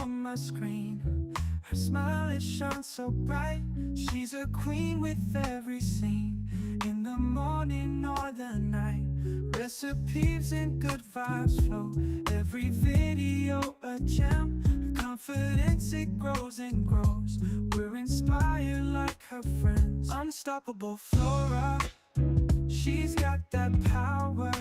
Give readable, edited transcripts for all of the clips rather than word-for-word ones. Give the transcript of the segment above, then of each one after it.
on my screen. Her smile, it shines so bright. She's a queen with every scene. In the morning or the night, recipes and good vibes flow. Every video a gem. Her confidence, it grows and grows. We're inspired like her friends. Unstoppable Flora, she's got that power,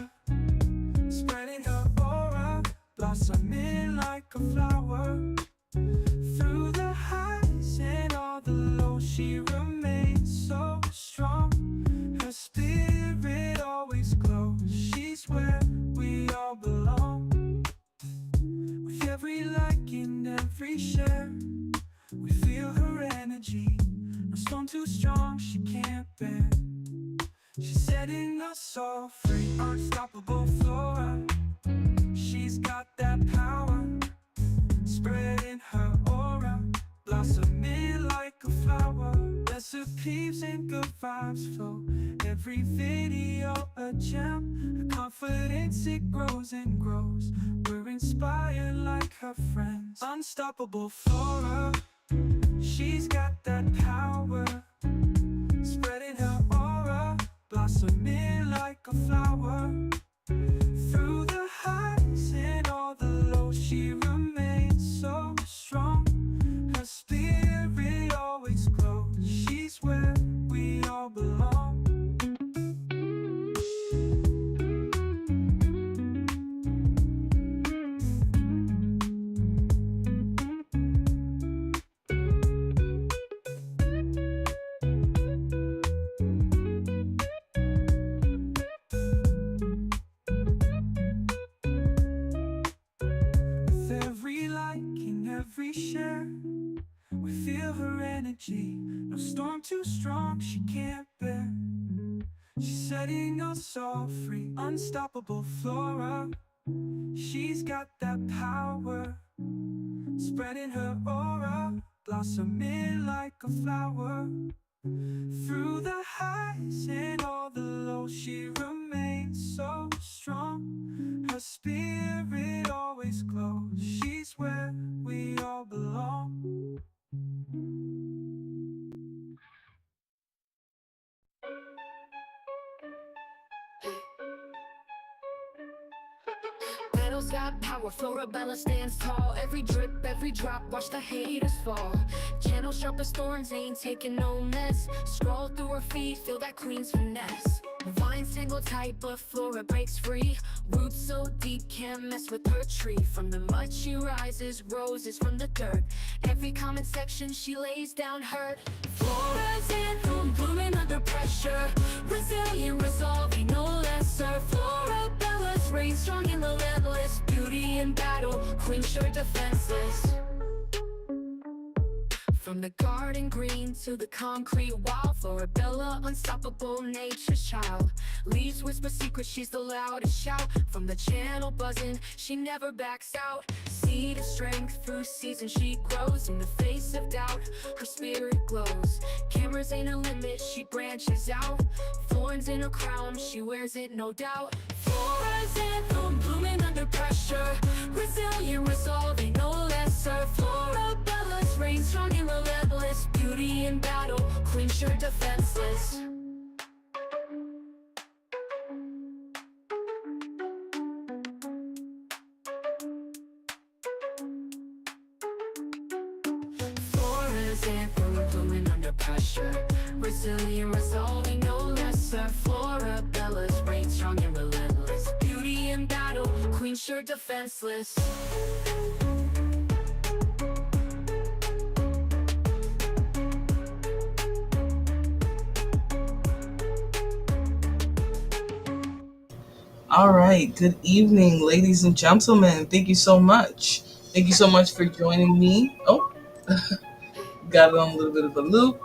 spreading her aura, blossoming like a flower. Through the highs and all the lows, she remains so strong. Her spirit always glows. She's where we all belong. With every like and every share, we feel her energy. No storm too strong she can't bear. She's setting us all free. Unstoppable Flora, she's got that power, spreading her aura, blossoming like a flower. Recipes and good vibes flow. Every video a gem. Her confidence, it grows and grows. We're inspired like her friends. Unstoppable Flora, she's got that power, spreading her aura, blossoming like a flower. Through the highs and all the lows, she remains so strong. Her spirit always glows. She's where we all belong. With every like and every share, we feel her energy. No storm too strong she can't bear. She's setting us all free. Unstoppable Flora, she's got that power, spreading her aura, blossoming like a flower. Through the highs and all the lows, she remains so strong. Her spirit always glows. She's where we all belong. Battles got power, Florabella stands tall. Every drip, every drop, watch the haters fall. Channel sharp as thorns, ain't taking no mess. Scroll through her feed, feel that queen's finesse. Vines tangle tight, but Flora breaks free. Roots so deep, can't mess with her tree. From the mud she rises, roses from the dirt. Every comment section she lays down hurt. Flora's anthem, blooming under pressure. Resilient, resolving, no lesser. Florabella's reign strong and relentless. Beauty in battle, queen sure defenseless. From the garden green to the concrete wall, Florabella, unstoppable nature's child. Leaves whisper secrets, she's the loudest shout. From the channel buzzing, she never backs out. Seed of strength, through seasons she grows. In the face of doubt, her spirit glows. Cameras ain't a limit, she branches out. Thorns in her crown, she wears it no doubt. Flora's anthem, blooming under pressure. Resilient, resolving, no lesser. Florabella's reign strong and relentless. Beauty in battle, queen sure defenseless. Flora's anthem, blooming under pressure. Resilient, resolving, no lesser. Florabella's reign strong and relentless. Beauty in battle, queen sure defenseless. All right. Good evening, ladies and gentlemen. Thank you so much. Thank you so much for joining me. Oh, got it on a little bit of a loop.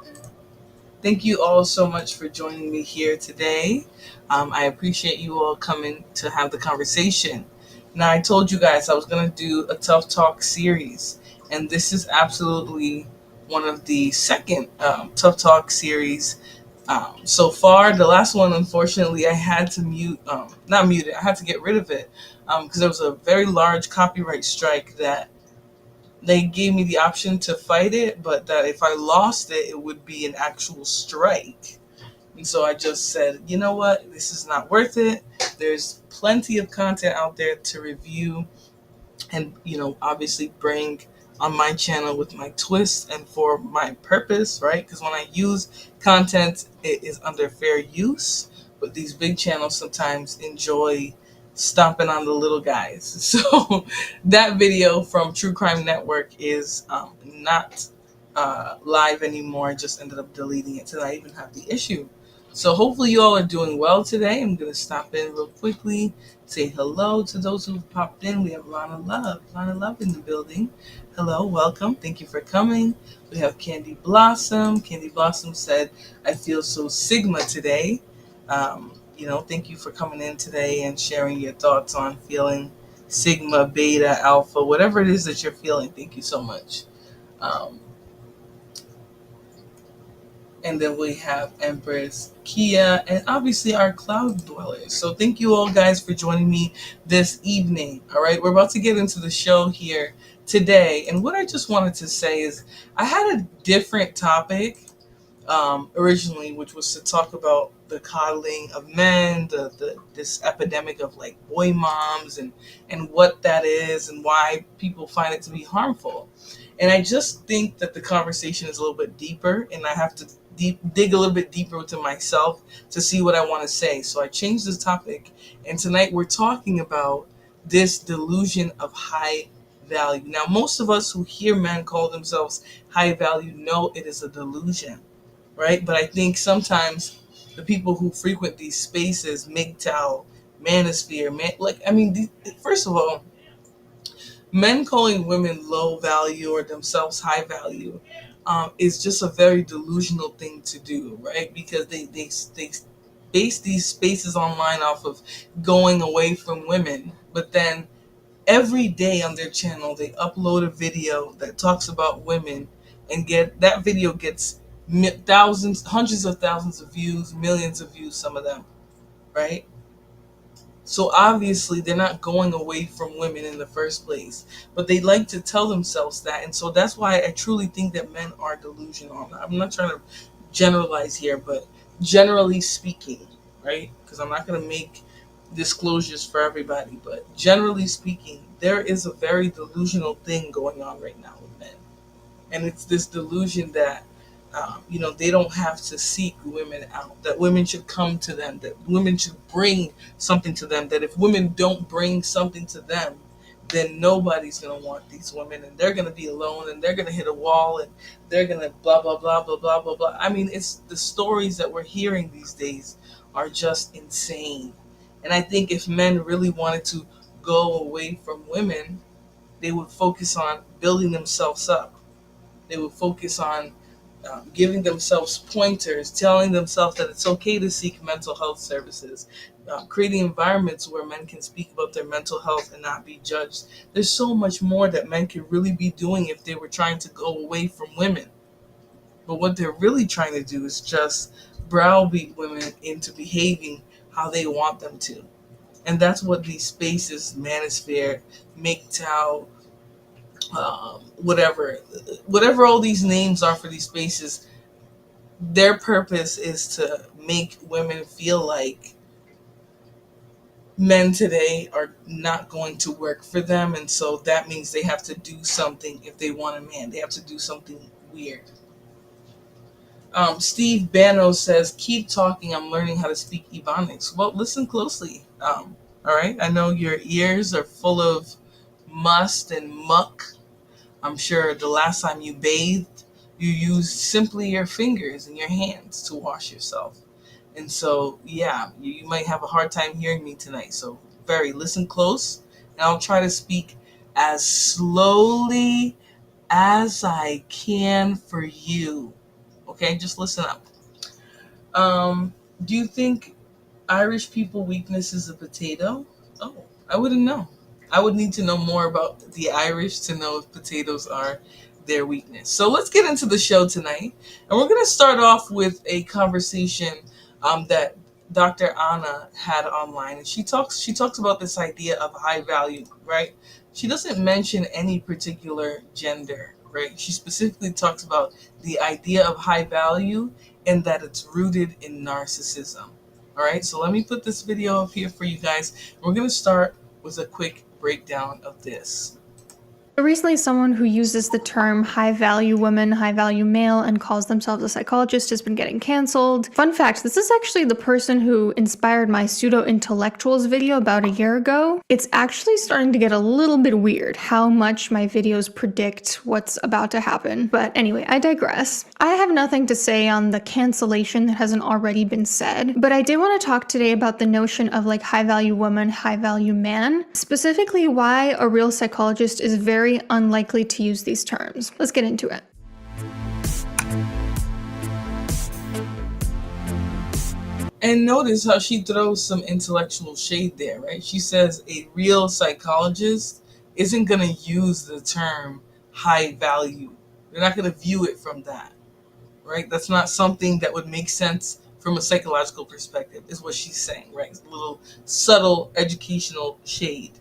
Thank you all so much for joining me here today. I appreciate you all coming to have the conversation. Now, I told you guys I was going to do a Tough Talk series, and this is absolutely one of the second Tough Talk series so far. The last one, unfortunately, I had to not mute it, I had to get rid of it because there was a very large copyright strike that they gave me the option to fight it, but that if I lost it, it would be an actual strike. And so I just said, you know what, this is not worth it. There's plenty of content out there to review and, obviously bring on my channel with my twist and for my purpose, right? Because when I use content, it is under fair use, but these big channels sometimes enjoy stomping on the little guys. So that video from True Crime Network is not live anymore. I just ended up deleting it, so I even have the issue. So hopefully you all are doing well today. I'm going to stop in real quickly, say hello to those who've popped in. We have Lana Love in the building. Hello, welcome. Thank you for coming. We have Candy Blossom. Candy Blossom said, I feel so Sigma today. Thank you for coming in today and sharing your thoughts on feeling Sigma, Beta, Alpha, whatever it is that you're feeling. Thank you so much. And then we have Empress, Kia, and obviously our cloud dwellers. So thank you all guys for joining me this evening. All right, we're about to get into the show here today. And what I just wanted to say is I had a different topic originally, which was to talk about the coddling of men, this epidemic of like boy moms and what that is and why people find it to be harmful. And I just think that the conversation is a little bit deeper, and I have to dig a little bit deeper into myself to see what I want to say. So I changed the topic, and tonight we're talking about this delusion of high value. Now, most of us who hear men call themselves high value know it is a delusion, right? But I think sometimes the people who frequent these spaces, MGTOW, manosphere, first of all, men calling women low value or themselves high value is just a very delusional thing to do, right? Because they base these spaces online off of going away from women, but then every day on their channel they upload a video that talks about women, and that video gets thousands, hundreds of thousands of views, millions of views, some of them, right? So obviously they're not going away from women in the first place, but they like to tell themselves that. And so that's why I truly think that men are delusional. I'm not trying to generalize here, but generally speaking, right? Because I'm not going to make disclosures for everybody, but generally speaking, there is a very delusional thing going on right now with men. And it's this delusion that they don't have to seek women out, that women should come to them, that women should bring something to them, that if women don't bring something to them, then nobody's going to want these women, and they're going to be alone, and they're going to hit a wall, and they're going to blah, blah, blah, blah, blah, blah, blah. I mean, it's the stories that we're hearing these days are just insane. And I think if men really wanted to go away from women, they would focus on building themselves up. They would focus on giving themselves pointers, telling themselves that it's okay to seek mental health services, creating environments where men can speak about their mental health and not be judged. There's so much more that men could really be doing if they were trying to go away from women. But what they're really trying to do is just browbeat women into behaving how they want them to. And that's what these spaces, Manosphere, MGTOW, whatever all these names are for these spaces, their purpose is to make women feel like men today are not going to work for them, and so that means they have to do something. If they want a man, they have to do something weird. Steve Bano says, keep talking, I'm learning how to speak Ebonics. Well, listen closely. All right, I know your ears are full of must and muck. I'm sure the last time you bathed, you used simply your fingers and your hands to wash yourself. And so, yeah, you might have a hard time hearing me tonight. So, listen close, and I'll try to speak as slowly as I can for you. Okay, just listen up. Do you think Irish people weakness is a potato? Oh, I wouldn't know. I would need to know more about the Irish to know if potatoes are their weakness. So let's get into the show tonight. And we're going to start off with a conversation that Dr. Anna had online. And she talks about this idea of high value, right? she doesn't mention any particular gender, right? She specifically talks about the idea of high value and that it's rooted in narcissism. All right, so let me put this video up here for you guys. We're going to start with a quick breakdown of this. Recently, someone who uses the term high value woman, high value male, and calls themselves a psychologist has been getting canceled. Fun fact, this is actually the person who inspired my pseudo-intellectuals video about a year ago. It's actually starting to get a little bit weird how much my videos predict what's about to happen. But anyway, I digress. I have nothing to say on the cancellation that hasn't already been said, but I did want to talk today about the notion of like high value woman, high value man, specifically why a real psychologist is very unlikely to use these terms. Let's get into it. And notice how she throws some intellectual shade there, right? She says a real psychologist isn't going to use the term high value. They're not going to view it from that, right? That's not something that would make sense from a psychological perspective, is what she's saying, right? It's a little subtle educational shade.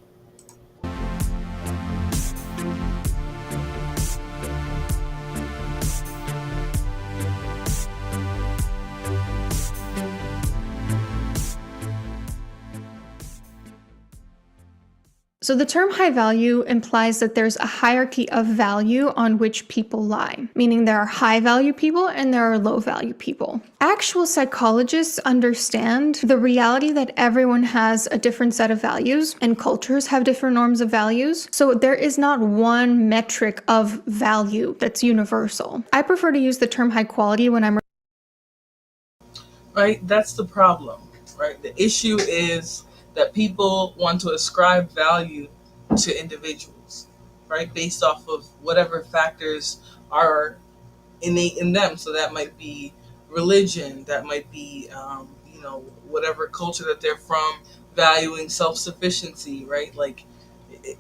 So the term high value implies that there's a hierarchy of value on which people lie, meaning there are high value people and there are low value people. Actual psychologists understand the reality that everyone has a different set of values and cultures have different norms of values. So there is not one metric of value that's universal. I prefer to use the term high quality when I'm right? That's the problem, right? The issue is that people want to ascribe value to individuals, right? Based off of whatever factors are innate in them. So that might be religion, that might be, whatever culture that they're from, valuing self-sufficiency, right? Like,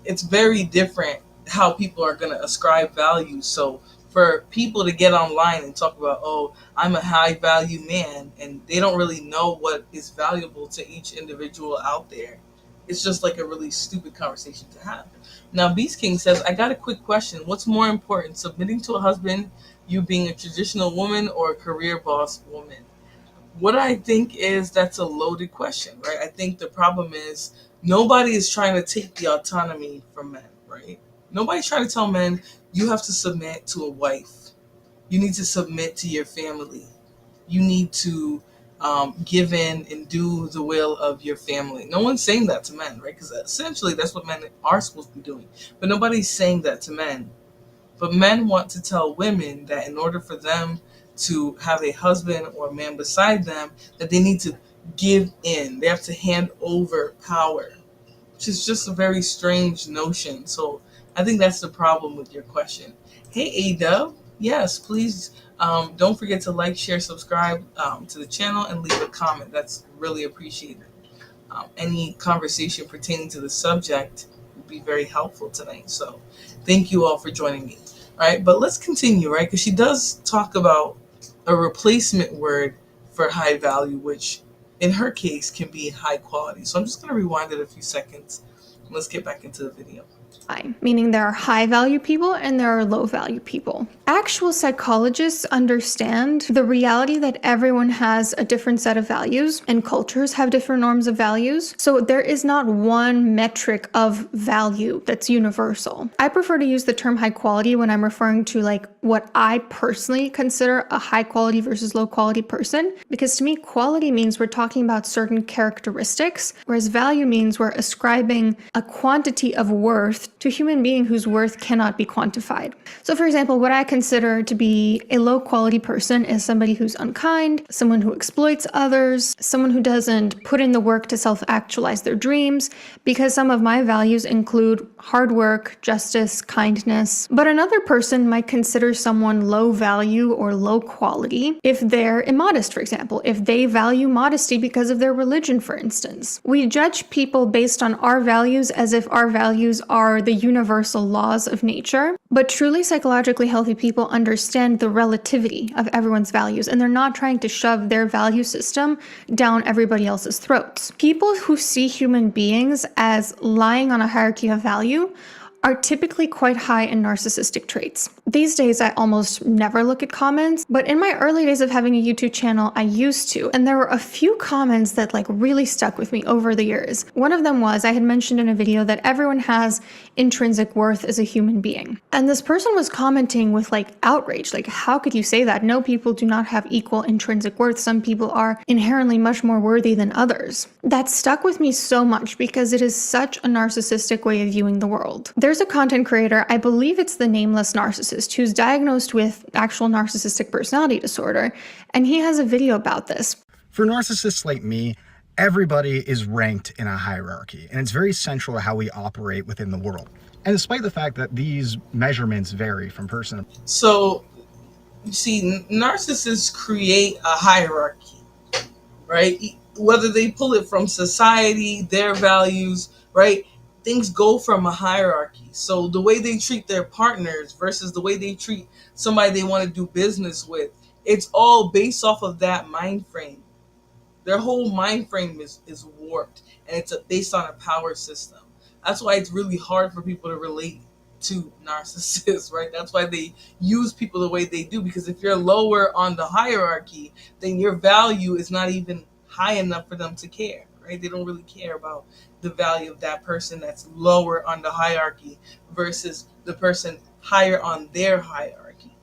it's very different how people are going to ascribe value. So for people to get online and talk about, oh, I'm a high value man, and they don't really know what is valuable to each individual out there, it's just like a really stupid conversation to have. Now, Beast King says, I got a quick question. What's more important, submitting to a husband, you being a traditional woman, or a career boss woman? What I think is that's a loaded question, right? I think the problem is nobody is trying to take the autonomy from men, right? Nobody's trying to tell men, you have to submit to a wife. You need to submit to your family. You need to give in and do the will of your family. No one's saying that to men, right? Because essentially that's what men are supposed to be doing. But nobody's saying that to men. But men want to tell women that in order for them to have a husband or a man beside them, that they need to give in. They have to hand over power, which is just a very strange notion. So I think that's the problem with your question. Hey, A-Dub. Yes, please don't forget to like, share, subscribe to the channel, and leave a comment. That's really appreciated. Any conversation pertaining to the subject would be very helpful tonight. So thank you all for joining me. All right, but let's continue, right? Because she does talk about a replacement word for high value, which in her case can be high quality. So I'm just going to rewind it a few seconds. Let's get back into the video. Meaning there are high value people and there are low value people. Actual psychologists understand the reality that everyone has a different set of values and cultures have different norms of values. So there is not one metric of value that's universal. I prefer to use the term high quality when I'm referring to like what I personally consider a high quality versus low quality person, because to me quality means we're talking about certain characteristics, whereas value means we're ascribing a quantity of worth to a human being whose worth cannot be quantified. So for example, what I consider to be a low quality person is somebody who's unkind, someone who exploits others, someone who doesn't put in the work to self-actualize their dreams, because some of my values include hard work, justice, kindness. But another person might consider someone low value or low quality if they're immodest, for example, if they value modesty because of their religion, for instance. We judge people based on our values as if our values are the universal laws of nature, but truly psychologically healthy people understand the relativity of everyone's values, and they're not trying to shove their value system down everybody else's throats. People who see human beings as lying on a hierarchy of value are typically quite high in narcissistic traits. These days, I almost never look at comments, but in my early days of having a YouTube channel, I used to, and there were a few comments that like really stuck with me over the years. One of them was, I had mentioned in a video that everyone has intrinsic worth as a human being. And this person was commenting with like outrage, like, how could you say that? No, people do not have equal intrinsic worth. Some people are inherently much more worthy than others. That stuck with me so much because it is such a narcissistic way of viewing the world. There's a content creator, I believe it's the Nameless Narcissist, who's diagnosed with actual narcissistic personality disorder, and he has a video about this. For narcissists like me, everybody is ranked in a hierarchy, and it's very central to how we operate within the world. And despite the fact that these measurements vary from person to So, you see, narcissists create a hierarchy, right? Whether they pull it from society, their values, right? Things go from a hierarchy. So the way they treat their partners versus the way they treat somebody they want to do business with, it's all based off of that mind frame. Their whole mind frame is warped, and it's based on a power system. That's why it's really hard for people to relate to narcissists, right? That's why they use people the way they do, because if you're lower on the hierarchy, then your value is not even high enough for them to care, right? They don't really care about the value of that person that's lower on the hierarchy versus the person higher on their hierarchy,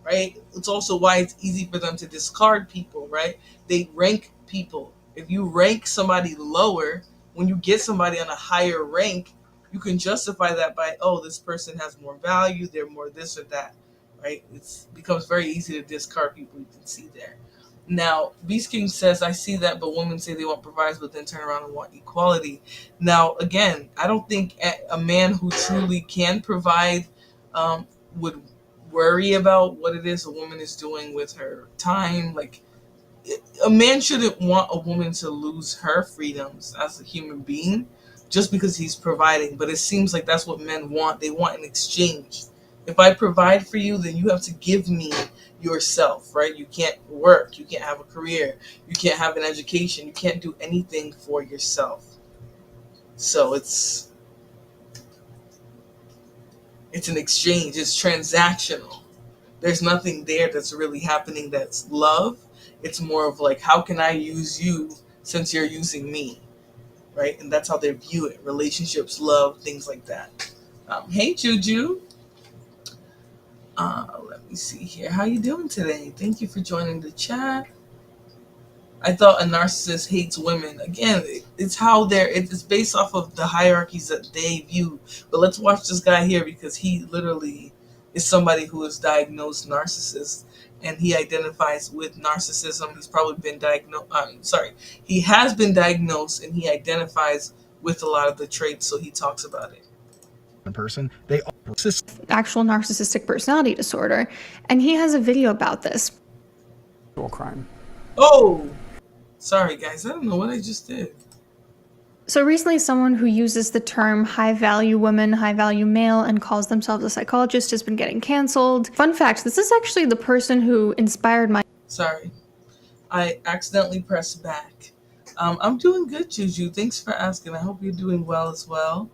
right? It's also why it's easy for them to discard people, right? They rank people. If you rank somebody lower, when you get somebody on a higher rank, you can justify that by, oh, this person has more value, they're more this or that, right? It becomes very easy to discard people. You can see there. Now, Beast King says, I see that, but women say they want providers, but then turn around and want equality. Now, again, I don't think a man who truly can provide would worry about what it is a woman is doing with her time. Like, a man shouldn't want a woman to lose her freedoms as a human being just because he's providing. But it seems like that's what men want. They want an exchange. If I provide for you, then you have to give me yourself, right? You can't work. You can't have a career. You can't have an education. You can't do anything for yourself. So it's an exchange. It's transactional. There's nothing there that's really happening that's love. It's more of like, how can I use you since you're using me, right? And that's how they view it. Relationships, love, things like that. Hey, Juju. Let me see here. How you doing today? Thank you for joining the chat. I thought a narcissist hates women. Again, it's how it's based off of the hierarchies that they view. But let's watch this guy here, because he literally is somebody who is diagnosed narcissist, and he identifies with narcissism. He's probably been diagnosed. He has been diagnosed, and he identifies with a lot of the traits. So he talks about it. person, they Actual narcissistic personality disorder, and he has a video about this. Crime. Oh, sorry guys, I don't know what I just did. So recently, someone who uses the term high value woman, high value male, and calls themselves a psychologist has been getting canceled. Fun fact, this is actually the person who inspired my... Sorry, I accidentally pressed back. I'm doing good, Juju. Thanks for asking. I hope you're doing well as well.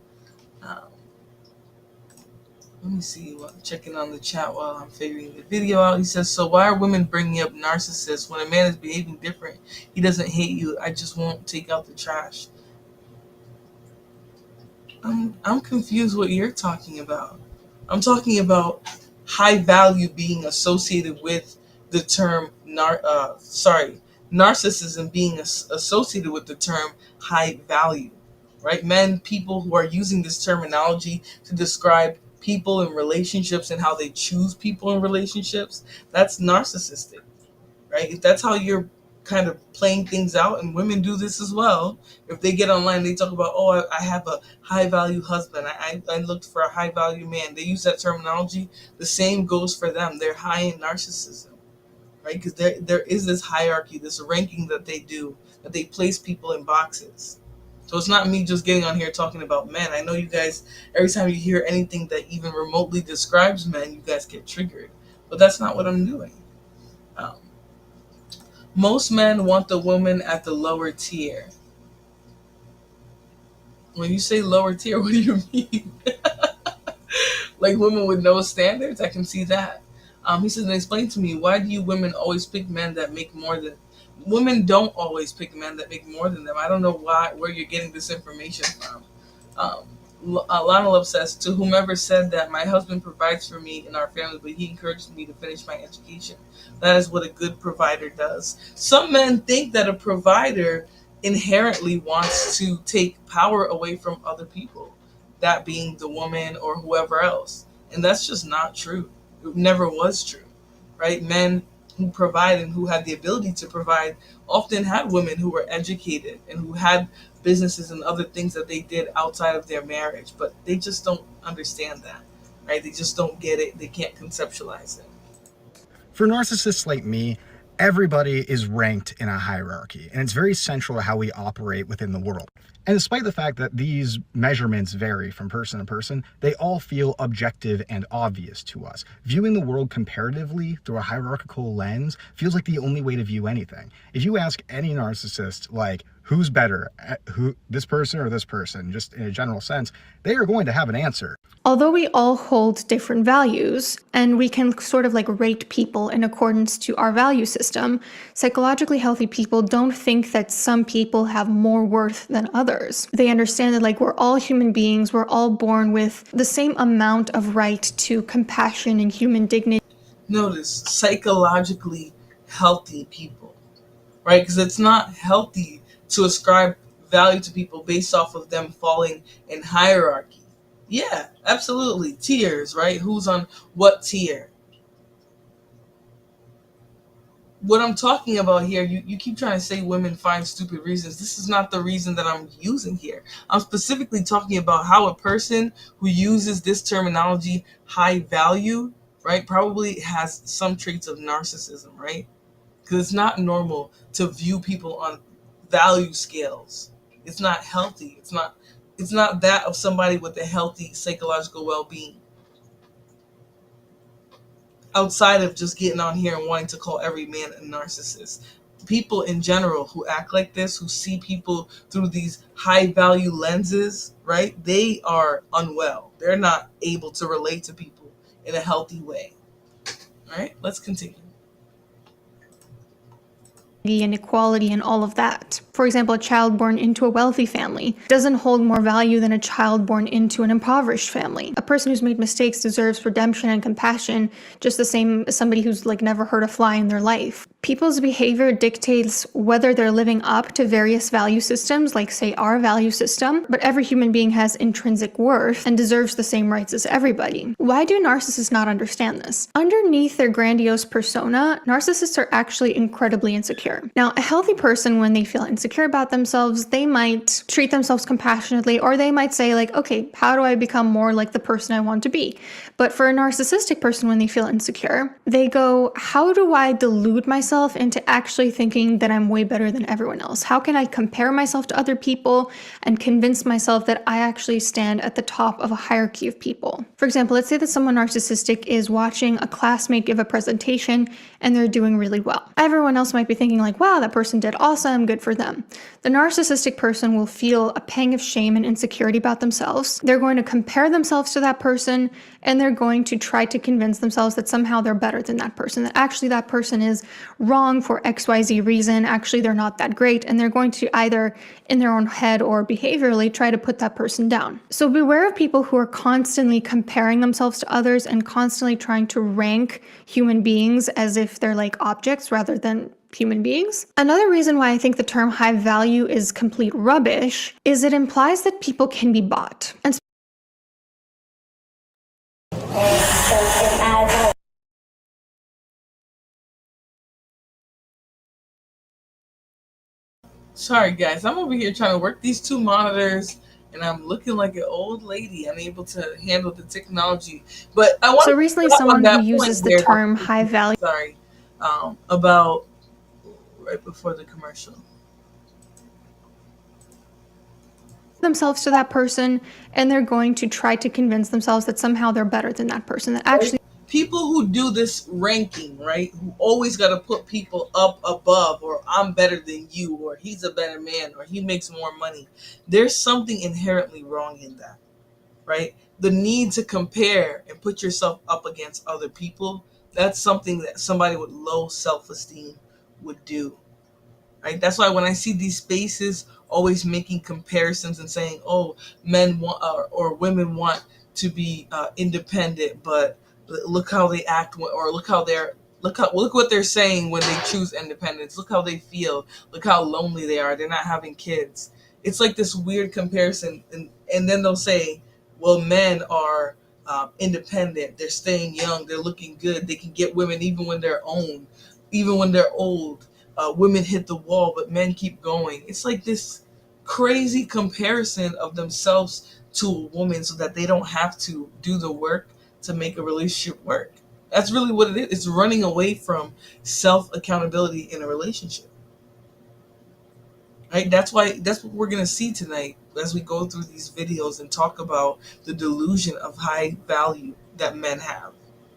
Let me see. Checking on the chat while I'm figuring the video out. He says, so why are women bringing up narcissists when a man is behaving different? He doesn't hate you. I just won't take out the trash. I'm confused what you're talking about. I'm talking about high value being associated with the term narcissism being associated with the term high value, right? People who are using this terminology to describe people in relationships and how they choose people in relationships, that's narcissistic, right? If that's how you're kind of playing things out, and women do this as well. If they get online, they talk about, oh, I have a high value husband. I looked for a high value man. They use that terminology. The same goes for them. They're high in narcissism, right? Because there is this hierarchy, this ranking that they do, that they place people in boxes. So it's not me just getting on here talking about men. I know you guys, every time you hear anything that even remotely describes men, you guys get triggered. But that's not what I'm doing. Most men want the woman at the lower tier. When you say lower tier, what do you mean? Like women with no standards, I can see that. He says, explain to me, why do you women always pick men that make more than women don't always pick men that make more than them? I don't know where you're getting this information from. Um, Lana Love says, to whomever said that my husband provides for me and our family, but he encouraged me to finish my education. That is what a good provider does. Some men think that a provider inherently wants to take power away from other people, that being the woman or whoever else. And that's just not true. It never was true, right? Men who provide and who had the ability to provide often had women who were educated and who had businesses and other things that they did outside of their marriage, but they just don't understand that, right? They just don't get it. They can't conceptualize it. For narcissists like me, everybody is ranked in a hierarchy, and it's very central to how we operate within the world. And despite the fact that these measurements vary from person to person, they all feel objective and obvious to us. Viewing the world comparatively through a hierarchical lens feels like the only way to view anything. If you ask any narcissist, like, who's better, this person or this person, just in a general sense, they are going to have an answer. Although we all hold different values, and we can sort of like rate people in accordance to our value system, psychologically healthy people don't think that some people have more worth than others. They understand that like we're all human beings, we're all born with the same amount of right to compassion and human dignity. Notice psychologically healthy people, right? Because it's not healthy to ascribe value to people based off of them falling in hierarchy. Yeah, absolutely. Tiers, right? Who's on what tier? What I'm talking about here, you keep trying to say women find stupid reasons. This is not the reason that I'm using here. I'm specifically talking about how a person who uses this terminology, high value, right, probably has some traits of narcissism, right? Because it's not normal to view people on value scales. It's not healthy. It's not that of somebody with a healthy psychological well-being. Outside of just getting on here and wanting to call every man a narcissist. People in general who act like this, who see people through these high value lenses, right? They are unwell. They're not able to relate to people in a healthy way. All right, let's continue. And equality and all of that. For example, a child born into a wealthy family doesn't hold more value than a child born into an impoverished family. A person who's made mistakes deserves redemption and compassion just the same as somebody who's like never hurt a fly in their life. People's behavior dictates whether they're living up to various value systems, like say our value system, but every human being has intrinsic worth and deserves the same rights as everybody. Why do narcissists not understand this? Underneath their grandiose persona, narcissists are actually incredibly insecure. Now, a healthy person, when they feel insecure about themselves, they might treat themselves compassionately, or they might say like, okay, how do I become more like the person I want to be? But for a narcissistic person, when they feel insecure, they go, how do I delude myself into actually thinking that I'm way better than everyone else? How can I compare myself to other people and convince myself that I actually stand at the top of a hierarchy of people? For example, let's say that someone narcissistic is watching a classmate give a presentation and they're doing really well. Everyone else might be thinking like, wow, that person did awesome, good for them. The narcissistic person will feel a pang of shame and insecurity about themselves. They're going to compare themselves to that person, and they're going to try to convince themselves that somehow they're better than that person, that actually that person is wrong for XYZ reason, actually they're not that great, and they're going to either in their own head or behaviorally try to put that person down. So beware of people who are constantly comparing themselves to others and constantly trying to rank human beings as if they're like objects rather than human beings. Another reason why I think the term high value is complete rubbish is it implies that people can be bought. And Sorry guys, I'm over here trying to work these two monitors and I'm looking like an old lady, unable to handle the technology. But I want so recently someone who uses the term high value about right before the commercial. themselves to that person, and they're going to try to convince themselves that somehow they're better than that person, that actually people who do this ranking, right, who always got to put people up above, or I'm better than you, or he's a better man, or he makes more money, there's something inherently wrong in that, right? the need to compare and put yourself up against other people, that's something that somebody with low self-esteem would do. Right? That's why when I see these spaces always making comparisons and saying, "Oh, men want or women want to be independent, but look how they act, or look what they're saying when they choose independence. Look how they feel. Look how lonely they are. They're not having kids." It's like this weird comparison, and then they'll say, "Well, men are independent. They're staying young. They're looking good. They can get women even when they're old. Women hit the wall, but men keep going." It's like this crazy comparison of themselves to a woman so that they don't have to do the work to make a relationship work. That's really what it is. It's running away from self accountability in a relationship. Right? That's what we're gonna see tonight as we go through these videos and talk about the delusion of high value that men have.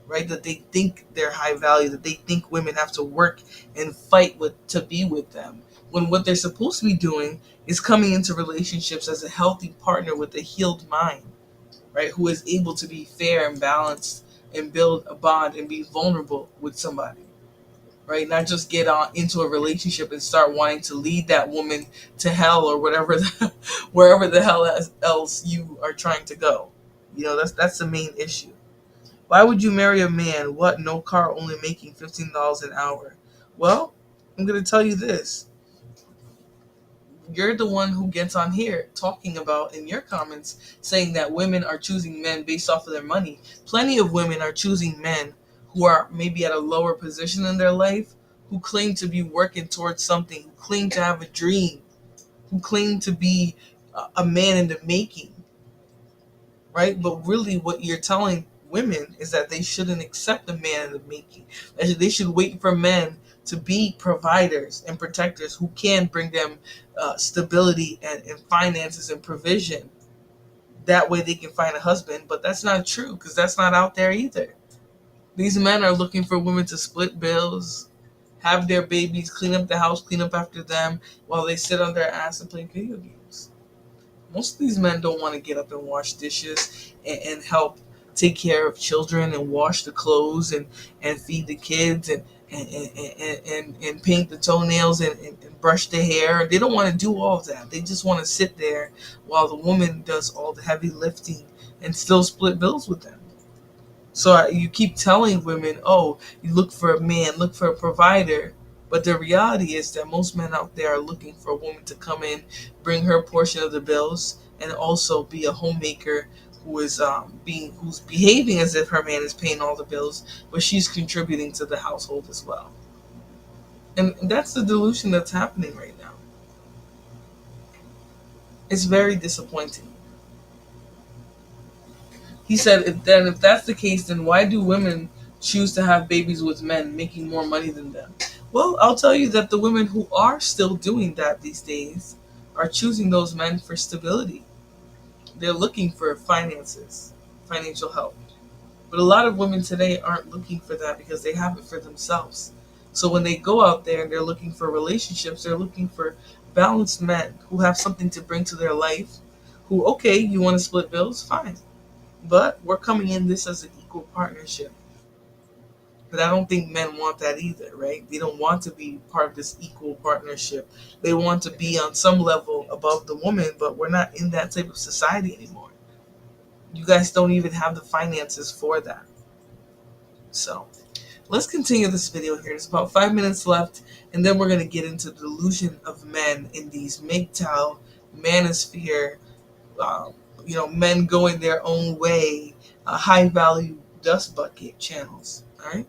Right? That they think they're high value, that they think women have to work and fight to be with them. When what they're supposed to be doing is coming into relationships as a healthy partner with a healed mind, right? Who is able to be fair and balanced and build a bond and be vulnerable with somebody, right? Not just get on into a relationship and start wanting to lead that woman to hell or whatever, wherever the hell else you are trying to go. That's the main issue. Why would you marry a man? What? No car, only making $15 an hour. Well, I'm going to tell you this. You're the one who gets on here talking about in your comments saying that women are choosing men based off of their money. Plenty of women are choosing men who are maybe at a lower position in their life, who claim to be working towards something, who claim to have a dream, who claim to be a man in the making, right? But really what you're telling women is that they shouldn't accept a man in the making. They should wait for men to be providers and protectors who can bring them stability and finances and provision. That way they can find a husband. But that's not true, because that's not out there either. These men are looking for women to split bills, have their babies, clean up the house, clean up after them, while they sit on their ass and play video games. Most of these men don't want to get up and wash dishes and help take care of children and wash the clothes and feed the kids and paint the toenails and brush the hair. They don't want to do all of that. They just want to sit there while the woman does all the heavy lifting and still split bills with them. So you keep telling women, "Oh, you look for a man, look for a provider." But the reality is that most men out there are looking for a woman to come in, bring her portion of the bills, and also be a homemaker who's behaving as if her man is paying all the bills, but she's contributing to the household as well. And that's the delusion that's happening right now. It's very disappointing. He said, if that's the case, then why do women choose to have babies with men making more money than them? Well, I'll tell you that the women who are still doing that these days are choosing those men for stability. They're looking for finances, financial help. But a lot of women today aren't looking for that because they have it for themselves. So when they go out there and they're looking for relationships, they're looking for balanced men who have something to bring to their life, who, okay, you want to split bills? Fine. But we're coming in this as an equal partnership. But I don't think men want that either, right? They don't want to be part of this equal partnership. They want to be on some level above the woman, but we're not in that type of society anymore. You guys don't even have the finances for that. So let's continue this video here. There's about 5 minutes left, and then we're going to get into the delusion of men in these MGTOW, manosphere, men going their own way, high value dust bucket channels. All right.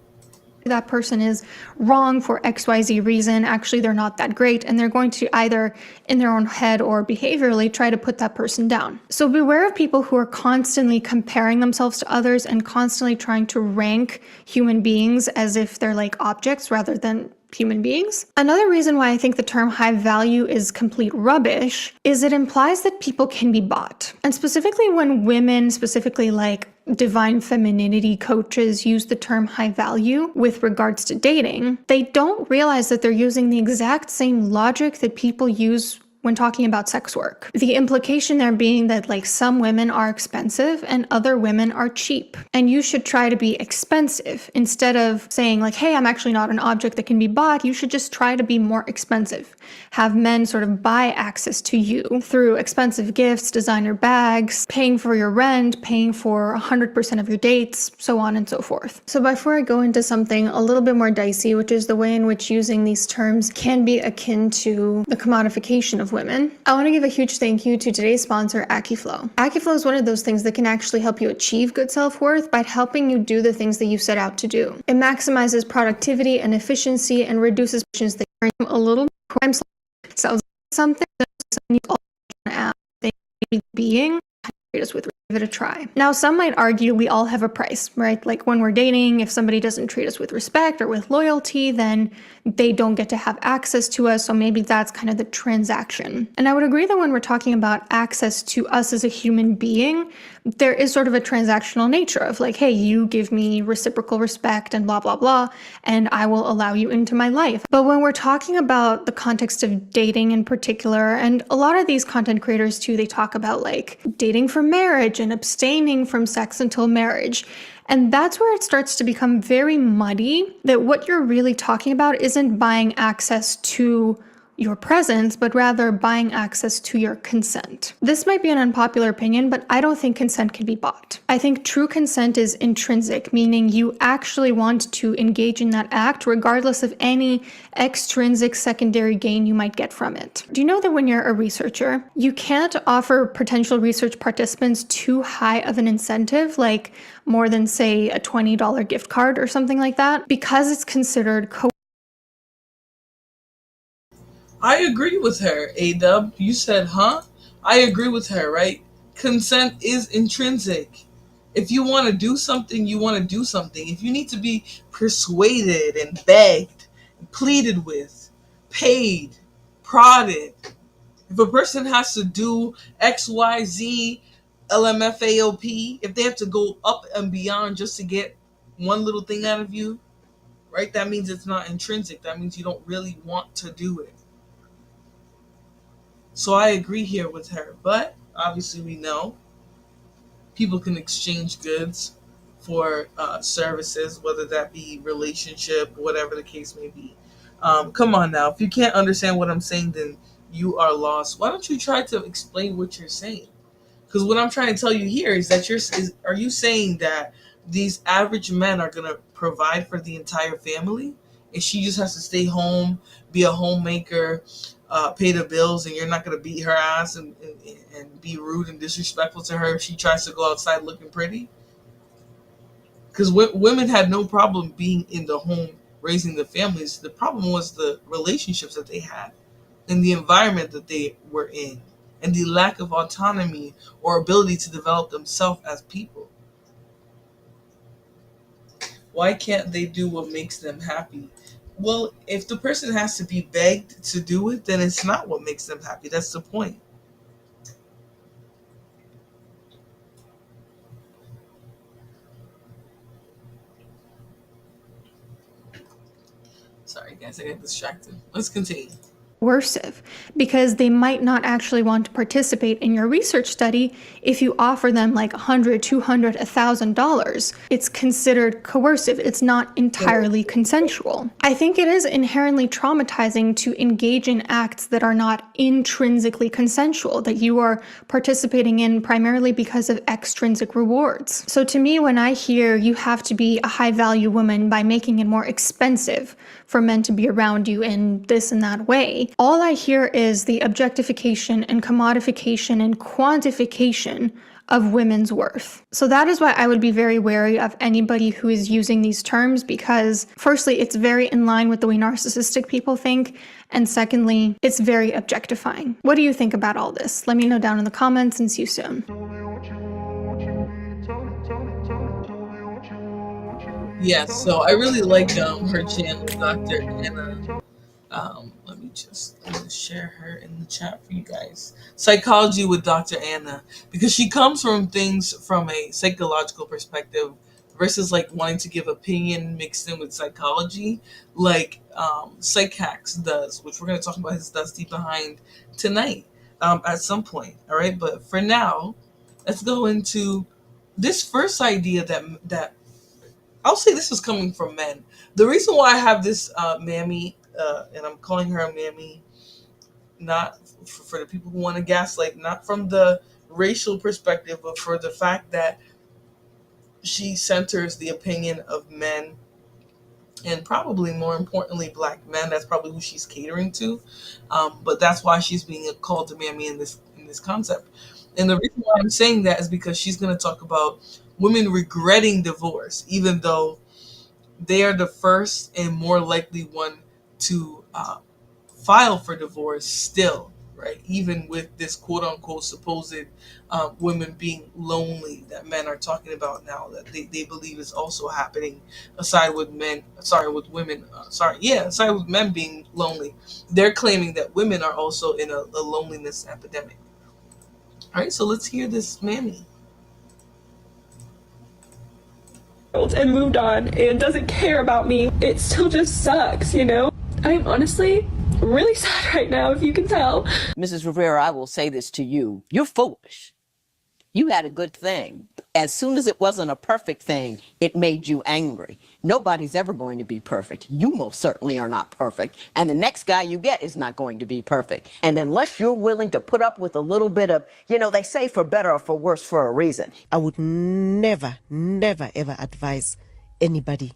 That person is wrong for XYZ reason. Actually, they're not that great, and they're going to either in their own head or behaviorally try to put that person down. So beware of people who are constantly comparing themselves to others and constantly trying to rank human beings as if they're like objects rather than human beings. Another reason why I think the term high value is complete rubbish is it implies that people can be bought. And specifically when women, specifically like divine femininity coaches, use the term high value with regards to dating, they don't realize that they're using the exact same logic that people use when talking about sex work. The implication there being that like some women are expensive and other women are cheap. And you should try to be expensive instead of saying like, hey, I'm actually not an object that can be bought. You should just try to be more expensive. Have men sort of buy access to you through expensive gifts, designer bags, paying for your rent, paying for 100% of your dates, so on and so forth. So before I go into something a little bit more dicey, which is the way in which using these terms can be akin to the commodification of women, I want to give a huge thank you to today's sponsor, AccuFlow. AccuFlow is one of those things that can actually help you achieve good self-worth by helping you do the things that you set out to do. It maximizes productivity and efficiency and reduces emissions that are a little crime. Sounds like something you all want to ask. Being us with, give it a try. Now, some might argue we all have a price, right? Like when we're dating, if somebody doesn't treat us with respect or with loyalty, then they don't get to have access to us. So maybe that's kind of the transaction. And I would agree that when we're talking about access to us as a human being, there is sort of a transactional nature of like, hey, you give me reciprocal respect and blah, blah, blah, and I will allow you into my life. But when we're talking about the context of dating in particular, and a lot of these content creators too, they talk about like dating for marriage and abstaining from sex until marriage. And that's where it starts to become very muddy, that what you're really talking about isn't buying access to your presence, but rather buying access to your consent. This might be an unpopular opinion, but I don't think consent can be bought. I think true consent is intrinsic, meaning you actually want to engage in that act regardless of any extrinsic secondary gain you might get from it. Do you know that when you're a researcher, you can't offer potential research participants too high of an incentive, like more than say a $20 gift card or something like that, because it's considered I agree with her, A-Dub. You said, huh? I agree with her, right? Consent is intrinsic. If you want to do something, you want to do something. If you need to be persuaded and begged, pleaded with, paid, prodded, if a person has to do X, Y, Z, LMFAOP, if they have to go up and beyond just to get one little thing out of you, right? That means it's not intrinsic. That means you don't really want to do it. So I agree here with her. But obviously we know people can exchange goods for services, whether that be relationship, whatever the case may be. Come on now. If you can't understand what I'm saying, then you are lost. Why don't you try to explain what you're saying? Because what I'm trying to tell you here is that are you saying that these average men are going to provide for the entire family? And she just has to stay home, be a homemaker, pay the bills, and you're not going to beat her ass and be rude and disrespectful to her if she tries to go outside looking pretty? Because women had no problem being in the home raising the families. The problem was the relationships that they had and the environment that they were in and the lack of autonomy or ability to develop themselves as people. Why can't they do what makes them happy? Well, if the person has to be begged to do it, then it's not what makes them happy. That's the point. Sorry, guys, I got distracted. Let's continue. coercive because they might not actually want to participate in your research study if you offer them like $100, $200, $1,000. It's considered coercive. It's not entirely consensual. I think it is inherently traumatizing to engage in acts that are not intrinsically consensual, that you are participating in primarily because of extrinsic rewards. So to me, when I hear you have to be a high value woman by making it more expensive for men to be around you in this and that way, all I hear is the objectification and commodification and quantification of women's worth. So that is why I would be very wary of anybody who is using these terms, because firstly, it's very in line with the way narcissistic people think, and secondly, it's very objectifying. What do you think about all this? Let me know down in the comments, and see you soon. Yes, so I really like her channel, Dr. Anna. Let me just share her in the chat for you guys. Psychology with Dr. Anna, because she comes from things from a psychological perspective versus like wanting to give opinion mixed in with psychology, like Psych Hacks does, which we're going to talk about his Dusty Behind tonight at some point. All right, but for now, let's go into this first idea that I'll say this is coming from men. The reason why I have this mammy, and I'm calling her a mammy, not for the people who want to gaslight, not from the racial perspective, but for the fact that she centers the opinion of men, and probably more importantly black men. That's probably who she's catering to, but that's why she's being called a mammy in this concept. And the reason why I'm saying that is because she's going to talk about women regretting divorce, even though they are the first and more likely one to file for divorce still, right? Even with this quote unquote supposed women being lonely that men are talking about now, that they believe is also happening aside with men, with women, aside with men being lonely. They're claiming that women are also in a loneliness epidemic. All right, so let's hear this mammy. And moved on and doesn't care about me. It still just sucks, you know? I'm honestly really sad right now, if you can tell. Mrs. Rivera, I will say this to you. You're foolish. You had a good thing. As soon as it wasn't a perfect thing, it made you angry. Nobody's ever going to be perfect. You most certainly are not perfect. And the next guy you get is not going to be perfect. And unless you're willing to put up with a little bit of, they say for better or for worse for a reason. I would never, ever advise anybody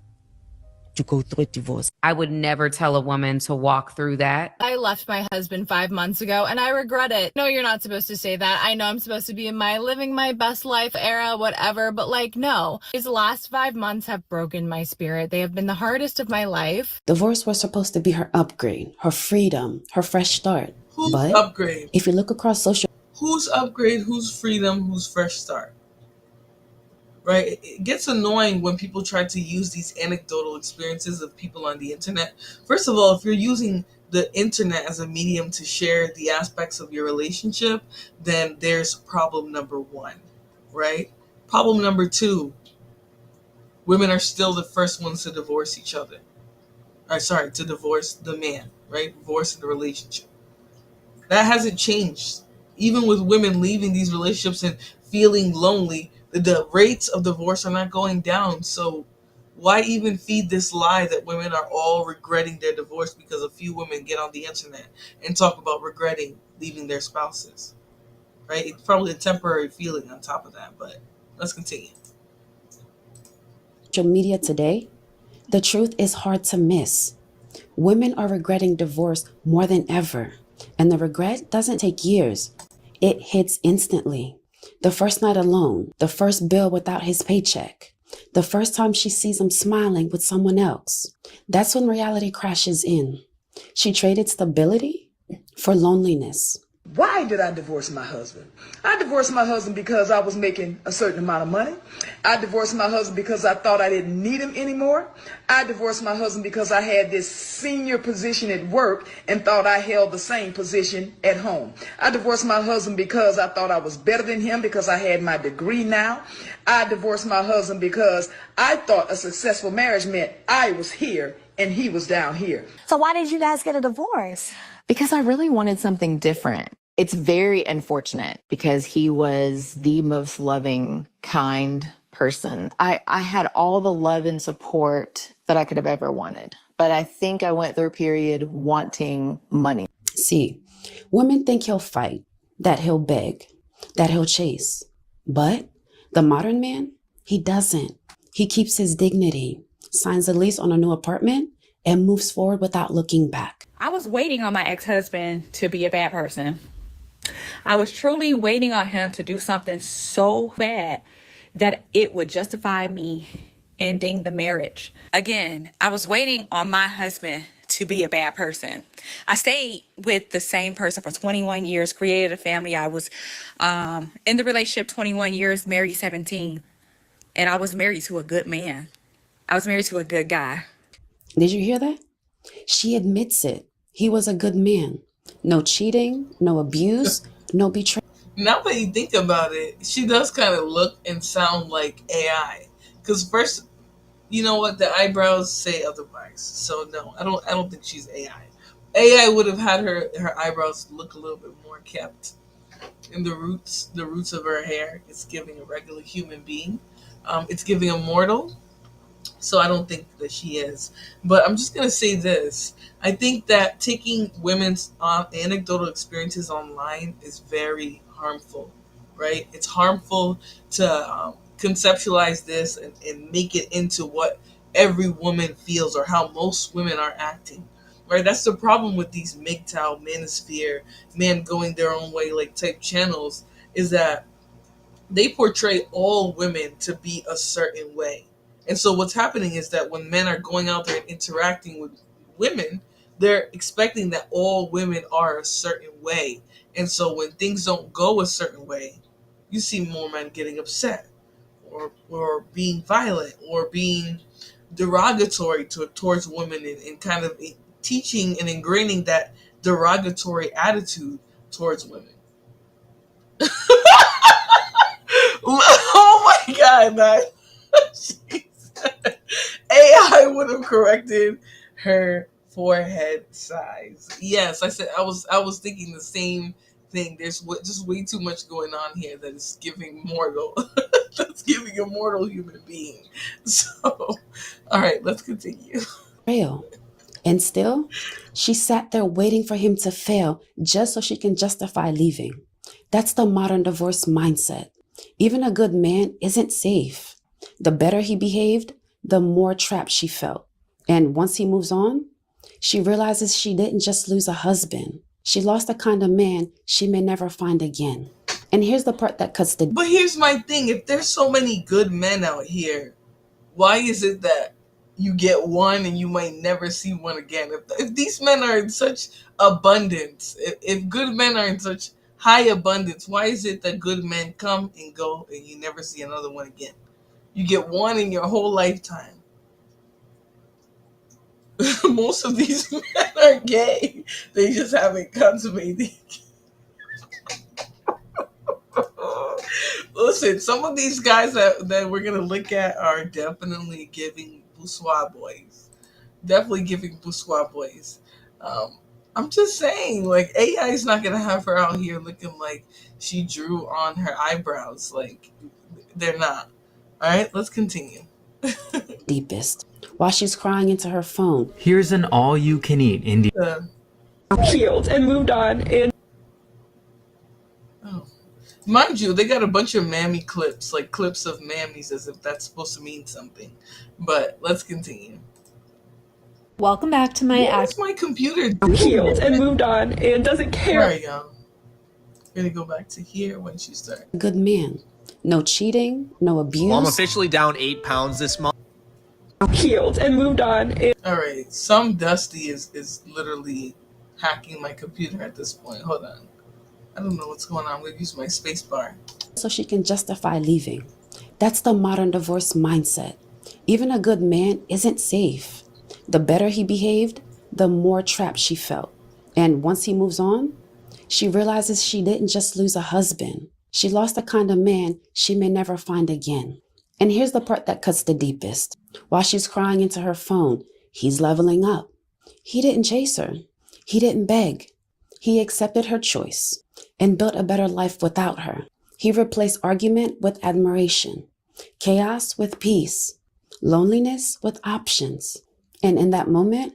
to go through a divorce. I would never tell a woman to walk through that. I left my husband 5 months ago and I regret it. No, you're not supposed to say that. I know I'm supposed to be in my living my best life era, whatever, but no. These last 5 months have broken my spirit. They have been the hardest of my life. Divorce was supposed to be her upgrade, her freedom, her fresh start. Who's but upgrade? If you look across social... Who's upgrade? Who's freedom? Who's fresh start? Right? It gets annoying when people try to use these anecdotal experiences of people on the internet. First of all, if you're using the internet as a medium to share the aspects of your relationship, then there's problem number one, right? Problem number two, women are still the first ones to divorce each other. To divorce the man, right? Divorce in the relationship. That hasn't changed. Even with women leaving these relationships and feeling lonely, the rates of divorce are not going down. So why even feed this lie that women are all regretting their divorce because a few women get on the internet and talk about regretting leaving their spouses, right? It's probably a temporary feeling on top of that, but let's continue. Social media today, the truth is hard to miss. Women are regretting divorce more than ever, and the regret doesn't take years. It hits instantly. The first night alone, the first bill without his paycheck, the first time she sees him smiling with someone else. That's when reality crashes in. She traded stability for loneliness. Why did I divorce my husband? I divorced my husband because I was making a certain amount of money. I divorced my husband because I thought I didn't need him anymore. I divorced my husband because I had this senior position at work and thought I held the same position at home. I divorced my husband because I thought I was better than him because I had my degree now. I divorced my husband because I thought a successful marriage meant I was here and he was down here. So why did you guys get a divorce? Because I really wanted something different. It's very unfortunate because he was the most loving, kind person. I had all the love and support that I could have ever wanted. But I think I went through a period wanting money. See, women think he'll fight, that he'll beg, that he'll chase. But the modern man, he doesn't. He keeps his dignity, signs a lease on a new apartment, and moves forward without looking back. I was waiting on my ex-husband to be a bad person. I was truly waiting on him to do something so bad that it would justify me ending the marriage. Again, I was waiting on my husband to be a bad person. I stayed with the same person for 21 years, created a family. I was in the relationship 21 years, married 17. And I was married to a good man. I was married to a good guy. Did you hear that? She admits it. He was a good man. No cheating, no abuse, no betrayal. Now that you think about it, she does kind of look and sound like AI. Because first, you know what, the eyebrows say otherwise. So no, I don't think she's AI. AI would have had her eyebrows look a little bit more kept in the roots of her hair. It's giving a regular human being. It's giving a mortal. So I don't think that she is. But I'm just gonna say this. I think that taking women's anecdotal experiences online is very harmful, right? It's harmful to conceptualize this and make it into what every woman feels or how most women are acting. Right, that's the problem with these MGTOW, manosphere, men going their own way like type channels, is that they portray all women to be a certain way. And so what's happening is that when men are going out there and interacting with women, they're expecting that all women are a certain way. And so when things don't go a certain way, you see more men getting upset or being violent or being derogatory towards women and kind of teaching and ingraining that derogatory attitude towards women. Oh my god, man. AI would have corrected her forehead size. Yes, I was thinking the same thing. There's just way too much going on here that is giving mortal that's giving a mortal human being. So all right, let's continue. Real. And still, she sat there waiting for him to fail just so she can justify leaving. That's the modern divorce mindset. Even a good man isn't safe. The better he behaved, the more trapped she felt. And once he moves on, she realizes she didn't just lose a husband. She lost the kind of man she may never find again. And here's the part that cuts the... But here's my thing. If there's so many good men out here, why is it that you get one and you might never see one again? If these men are in such abundance, if good men are in such high abundance, why is it that good men come and go and you never see another one again? You get one in your whole lifetime. Most of these men are gay. They just haven't consummated. Listen, some of these guys that we're gonna look at are definitely giving bourgeois boys. Definitely giving bourgeois boys. I'm just saying, like, AI is not gonna have her out here looking like she drew on her eyebrows. Like, they're not. All right, let's continue. deepest. While she's crying into her phone. Here's an all-you-can-eat Indian. Healed and moved on. And Oh. Mind you, they got a bunch of mammy clips, like clips of mammies, as if that's supposed to mean something. But let's continue. Welcome back to my What's my computer healed and moved on and doesn't care. There you go. Gonna go back to here when she started. Good man. No cheating, no abuse. Well, I'm officially down 8 pounds this month. Healed and moved on. All right, some Dusty is literally hacking my computer at this point. Hold on. I don't know what's going on. I'm going to use my space bar. So she can justify leaving. That's the modern divorce mindset. Even a good man isn't safe. The better he behaved, the more trapped she felt. And once he moves on, she realizes she didn't just lose a husband. She lost the kind of man she may never find again. And here's the part that cuts the deepest. While she's crying into her phone, he's leveling up. He didn't chase her. He didn't beg. He accepted her choice and built a better life without her. He replaced argument with admiration, chaos with peace, loneliness with options. And in that moment,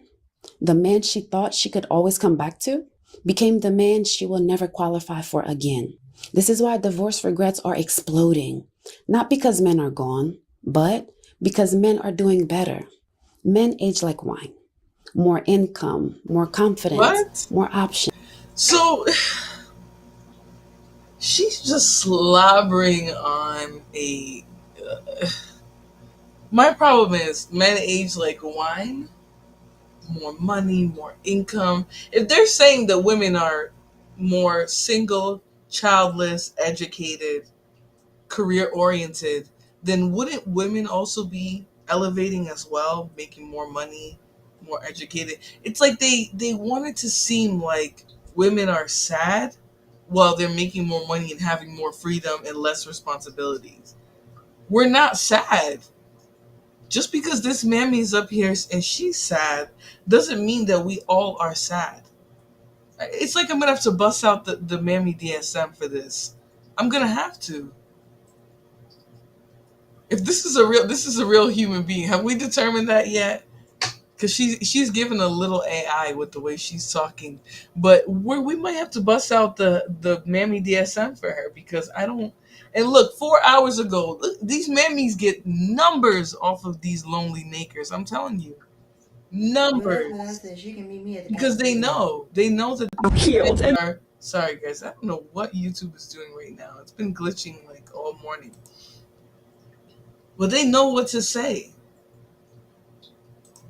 the man she thought she could always come back to became the man she will never qualify for again. This is why divorce regrets are exploding. Not because men are gone, but because men are doing better. Men age like wine. More income, more confidence, more options. So she's just slobbering on a... my problem is men age like wine. More money, more income. If they're saying that women are more single, childless, educated, career-oriented, then wouldn't women also be elevating as well, making more money, more educated? It's like they want it to seem like women are sad while they're making more money and having more freedom and less responsibilities. We're not sad. Just because this mammy's up here and she's sad doesn't mean that we all are sad. It's like I'm gonna have to bust out the mammy DSM for this. I'm gonna have to. If this is a real human being. Have we determined that yet? Because she's given a little AI with the way she's talking, but we might have to bust out the mammy DSM for her, because I don't. And look, 4 hours ago, look, these mammies get numbers off of these lonely nakers. I'm telling you, numbers, because they know that Healed and are. Sorry guys, I don't know what YouTube is doing right now. It's been glitching like all morning, but they know what to say.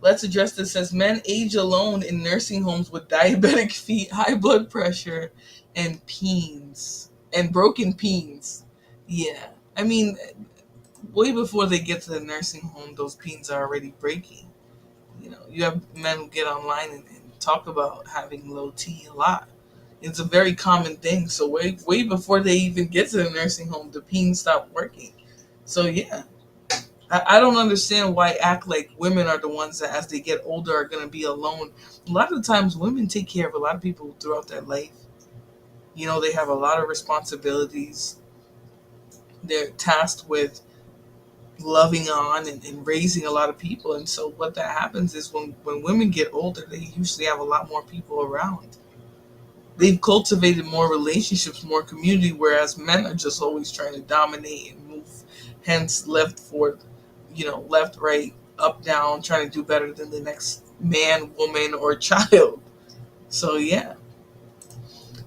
Let's address this. As men age alone in nursing homes with diabetic feet, high blood pressure, and peens. And broken peens. Yeah. I mean, way before they get to the nursing home, those peens are already breaking. You know, you have men who get online and talk about having low T a lot. It's a very common thing. So way before they even get to the nursing home, the peens stop working. So yeah. I don't understand why act like women are the ones that as they get older are going to be alone. A lot of the times women take care of a lot of people throughout their life. You know, they have a lot of responsibilities. They're tasked with loving on and raising a lot of people. And so what that happens is when women get older, they usually have a lot more people around. They've cultivated more relationships, more community, whereas men are just always trying to dominate and move, hence left, forth, left, right, up, down, trying to do better than the next man, woman, or child. So yeah.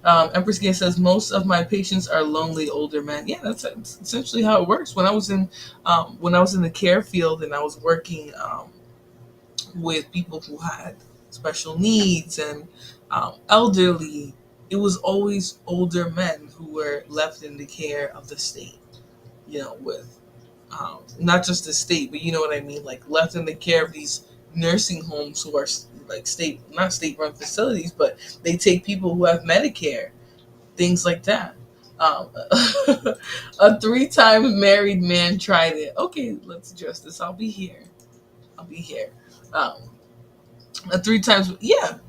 Empress Gay says most of my patients are lonely older men. Yeah, that's essentially how it works. When I was in the care field and I was working with people who had special needs and elderly, it was always older men who were left in the care of the state. With not just the state, but you know what I mean, like left in the care of these nursing homes who are like not state-run facilities, but they take people who have Medicare, things like that. A 3 times married man tried it. Okay, let's address this. I'll be here. A 3 times, yeah.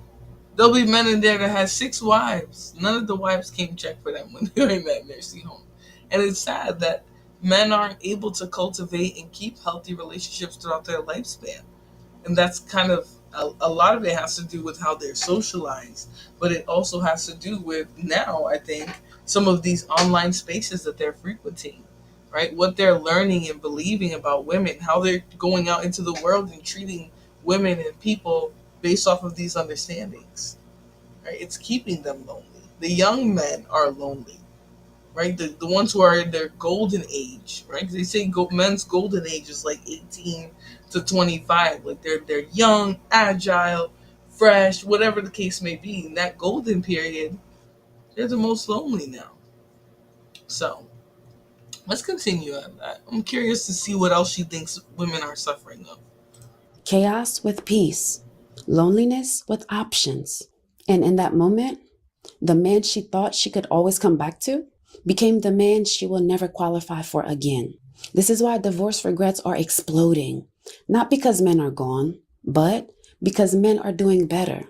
There'll be men in there that has 6 wives. None of the wives came check for them when they were in that nursing home. And it's sad that men aren't able to cultivate and keep healthy relationships throughout their lifespan. And that's kind of, a lot of it has to do with how they're socialized. But it also has to do with now, I think, some of these online spaces that they're frequenting. Right? What they're learning and believing about women, how they're going out into the world and treating women and people based off of these understandings. Right? It's keeping them lonely. The young men are lonely. Right? The ones who are in their golden age, right? They say men's golden age is like 18 to 25. Like they're young, agile, fresh, whatever the case may be. In that golden period, they're the most lonely now. So let's continue on that. I'm curious to see what else she thinks women are suffering of. Chaos with peace, loneliness with options. And in that moment, the man she thought she could always come back to became the man she will never qualify for again. This is why divorce regrets are exploding. Not because men are gone, but because men are doing better.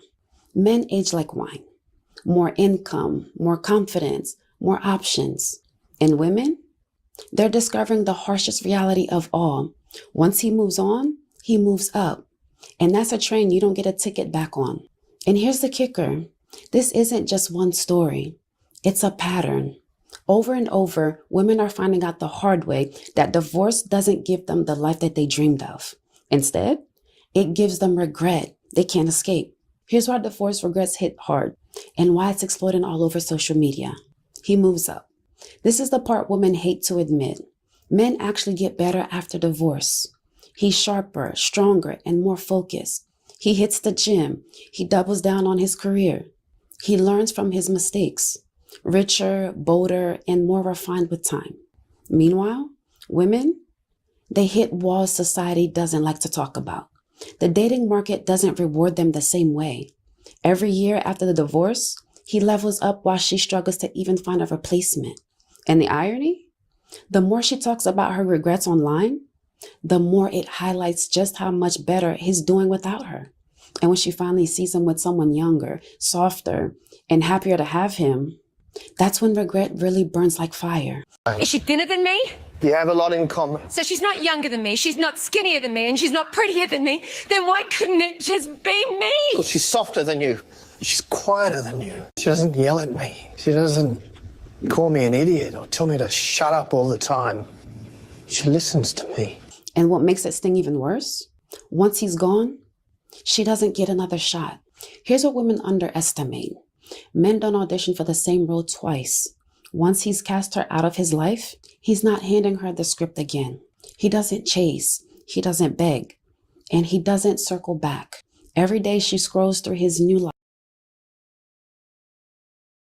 Men age like wine. More income, more confidence, more options. And women? They're discovering the harshest reality of all. Once he moves on, he moves up. And that's a train you don't get a ticket back on. And here's the kicker. This isn't just one story. It's a pattern. Over and over, women are finding out the hard way that divorce doesn't give them the life that they dreamed of. Instead, it gives them regret they can't escape. Here's why divorce regrets hit hard and why it's exploding all over social media. He moves up. This is the part women hate to admit. Men actually get better after divorce. He's sharper, stronger, and more focused. He hits the gym. He doubles down on his career. He learns from his mistakes. Richer, bolder, and more refined with time. Meanwhile, women, they hit walls society doesn't like to talk about. The dating market doesn't reward them the same way. Every year after the divorce, he levels up while she struggles to even find a replacement. And the irony? The more she talks about her regrets online, the more it highlights just how much better he's doing without her. And when she finally sees him with someone younger, softer, and happier to have him, that's when regret really burns like fire. Is she thinner than me? You have a lot in common. So she's not younger than me, she's not skinnier than me, and she's not prettier than me. Then why couldn't it just be me? Well, she's softer than you. She's quieter than you. She doesn't yell at me. She doesn't call me an idiot or tell me to shut up all the time. She listens to me. And what makes it sting even worse? Once he's gone, she doesn't get another shot. Here's what women underestimate. Men don't audition for the same role twice. Once he's cast her out of his life, he's not handing her the script again. He doesn't chase, he doesn't beg, and he doesn't circle back. Every day she scrolls through his new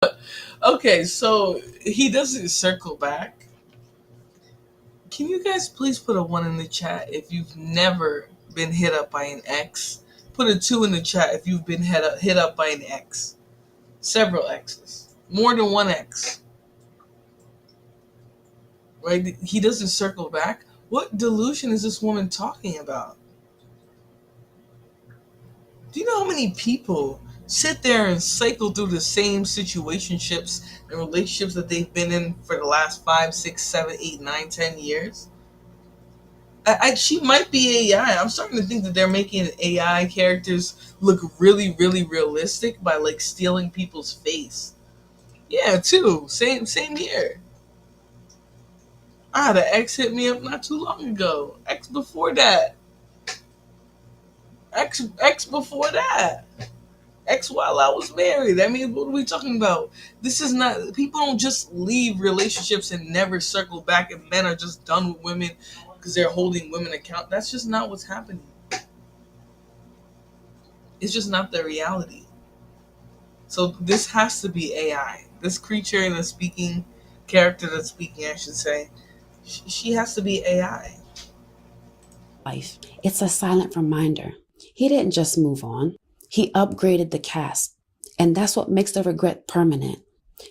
life. Okay, so he doesn't circle back. Can you guys please put a 1 in the chat if you've never been hit up by an ex? Put a 2 in the chat if you've been hit up by an ex. Several exes. More than one ex. Right? He doesn't circle back. What delusion is this woman talking about? Do you know how many people sit there and cycle through the same situationships and relationships that they've been in for the last 5, 6, 7, 8, 9, 10 years? She might be AI. I'm starting to think that they're making AI characters look really, really realistic by like stealing people's face. Yeah, too. Same here. The ex hit me up not too long ago. Ex before that. Ex before that. Ex while I was married. I mean, what are we talking about? This is not, people don't just leave relationships and never circle back, and men are just done with women because they're holding women account. That's just not what's happening. It's just not the reality. So this has to be AI. This creature in a speaking character that's speaking, I should say, she has to be AI. Life. It's a silent reminder. He didn't just move on. He upgraded the cast. And that's what makes the regret permanent.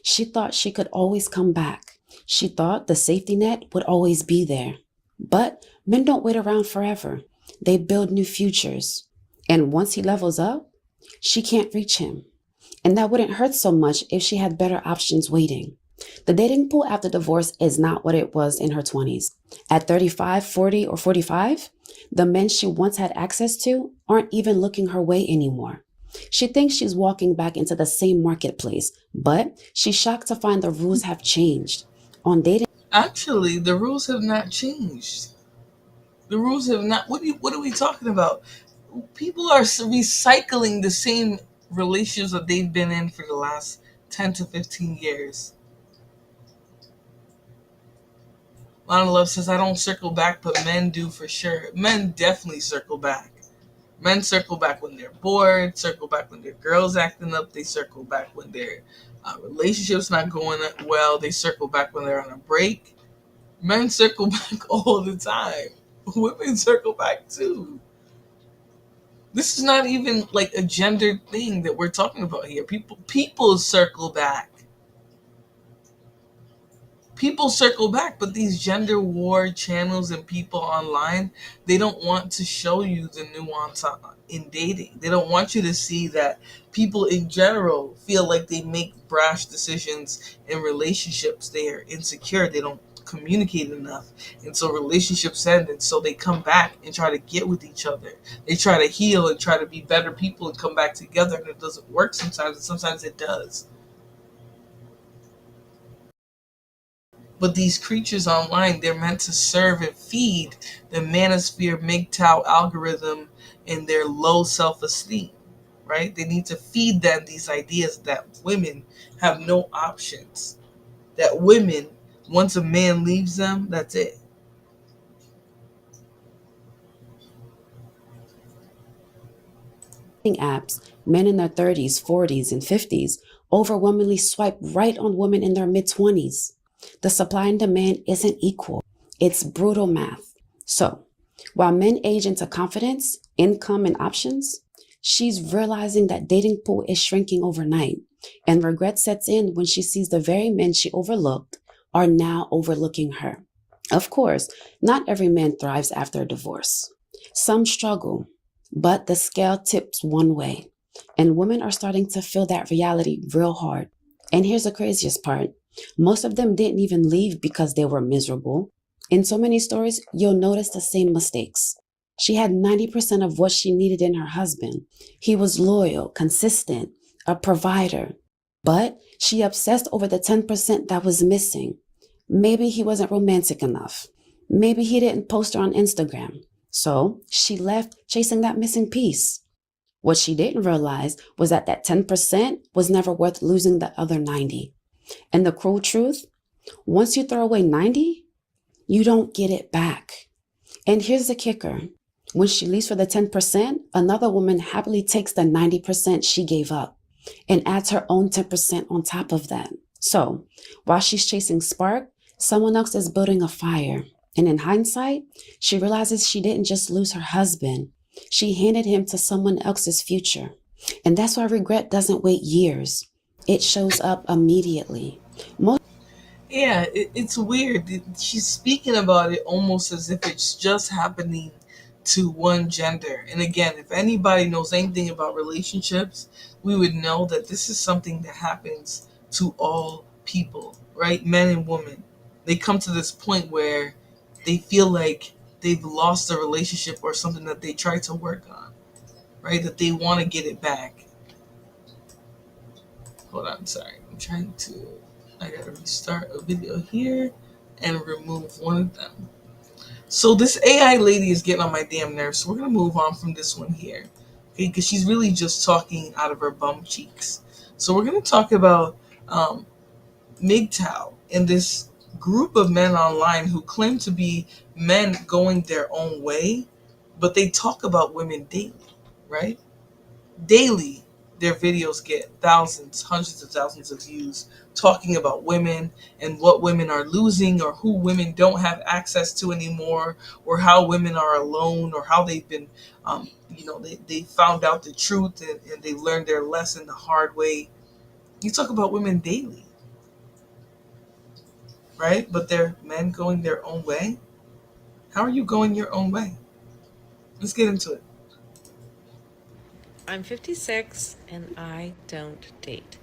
She thought she could always come back. She thought the safety net would always be there. But men don't wait around forever. They build new futures. And once he levels up, she can't reach him. And that wouldn't hurt so much if she had better options waiting. The dating pool after divorce is not what it was in her 20s. At 35, 40, or 45, the men she once had access to aren't even looking her way anymore. She thinks she's walking back into the same marketplace, but she's shocked to find the rules have changed. On dating, actually, the rules have not changed. The rules have not. What are we talking about? People are recycling the same relationships that they've been in for the last 10 to 15 years. Lana Love says, I don't circle back, but men do for sure. Men definitely circle back. Men circle back when they're bored, circle back when their girl's acting up, they circle back when their relationship's not going well, they circle back when they're on a break. Men circle back all the time. Women circle back too. This is not even like a gendered thing that we're talking about here. People circle back. People circle back, but these gender war channels and people online, they don't want to show you the nuance in dating. They don't want you to see that people in general feel like they make brash decisions in relationships. They are insecure. They don't communicate enough. And so relationships end, and so they come back and try to get with each other. They try to heal and try to be better people and come back together, and it doesn't work sometimes, and sometimes it does. But these creatures online, they're meant to serve and feed the manosphere MGTOW algorithm and their low self-esteem, right? They need to feed them these ideas that women have no options. That women, once a man leaves them, that's it. apps, men in their 30s, 40s, and 50s overwhelmingly swipe right on women in their mid-20s. The supply and demand isn't equal. It's brutal math. So, while men age into confidence, income, and options, she's realizing that dating pool is shrinking overnight, and regret sets in when she sees the very men she overlooked are now overlooking her. Of course, not every man thrives after a divorce. Some struggle, but the scale tips one way, and women are starting to feel that reality real hard. And here's the craziest part: most of them didn't even leave because they were miserable. In so many stories, you'll notice the same mistakes. She had 90% of what she needed in her husband. He was loyal, consistent, a provider. But she obsessed over the 10% that was missing. Maybe he wasn't romantic enough. Maybe he didn't post her on Instagram. So she left chasing that missing piece. What she didn't realize was that that 10% was never worth losing the other 90. And the cruel truth, once you throw away 90, you don't get it back. And here's the kicker. When she leaves for the 10%, another woman happily takes the 90% she gave up and adds her own 10% on top of that. So while she's chasing spark, someone else is building a fire. And in hindsight, she realizes she didn't just lose her husband. She handed him to someone else's future. And that's why regret doesn't wait years. It shows up immediately. Yeah, it's weird. She's speaking about it almost as if it's just happening to one gender. And again, if anybody knows anything about relationships, we would know that this is something that happens to all people, right? Men and women. They come to this point where they feel like they've lost a relationship or something that they tried to work on, right? That they want to get it back. Hold on, sorry. I gotta restart a video here and remove one of them. So this AI lady is getting on my damn nerves, so we're gonna move on from this one here. Okay, because she's really just talking out of her bum cheeks. So we're gonna talk about MGTOW and this group of men online who claim to be men going their own way, but they talk about women daily, right? Daily, their videos get thousands, hundreds of thousands of views talking about women and what women are losing or who women don't have access to anymore or how women are alone or how they've been, they found out the truth and they learned their lesson the hard way. You talk about women daily, right? But they're men going their own way. How are you going your own way? Let's get into it. I'm 56 and I don't date.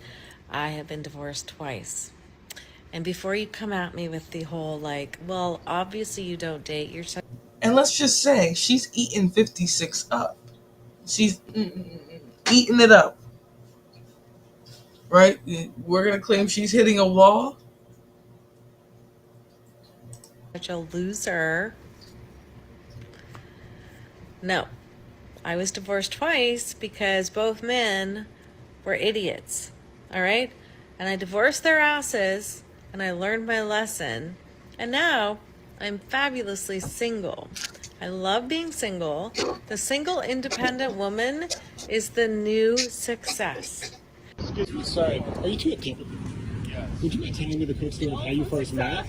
I have been divorced twice. And before you come at me with the whole like, well, obviously you don't date, you're so. And let's just say she's eating 56 up. She's eating it up. Right? We're going to claim she's hitting a wall. Such a loser. No. I was divorced twice because both men were idiots. All right? And I divorced their asses and I learned my lesson. And now I'm fabulously single. I love being single. The single independent woman is the new success. Excuse me, sorry. Are you two people? Yes. Would you mind telling me the quick story of how you first met?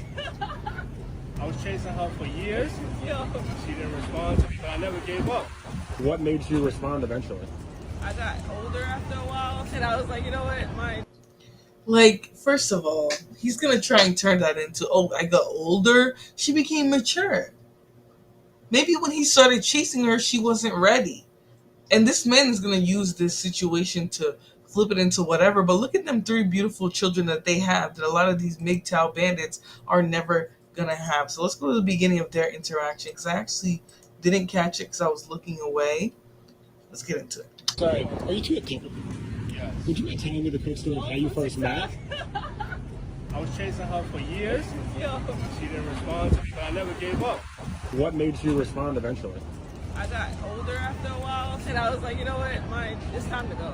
I was chasing her for years. She didn't respond to me, but I never gave up. What made you respond eventually? I got older after a while, and I was like, you know what, Like, first of all, he's going to try and turn that into, oh, I got older. She became mature. Maybe when he started chasing her, she wasn't ready. And this man is going to use this situation to flip it into whatever. But look at them three beautiful children that they have that a lot of these MGTOW bandits are never going to have. So let's go to the beginning of their interaction because I actually didn't catch it because I was looking away. Let's get into it. Sorry, are you two people? Yes. Would you mind telling me the quick story of how you first met? I was chasing her for years. She didn't respond to me, but I never gave up. What made you respond eventually? I got older after a while, and I was like, you know what, it's time to go.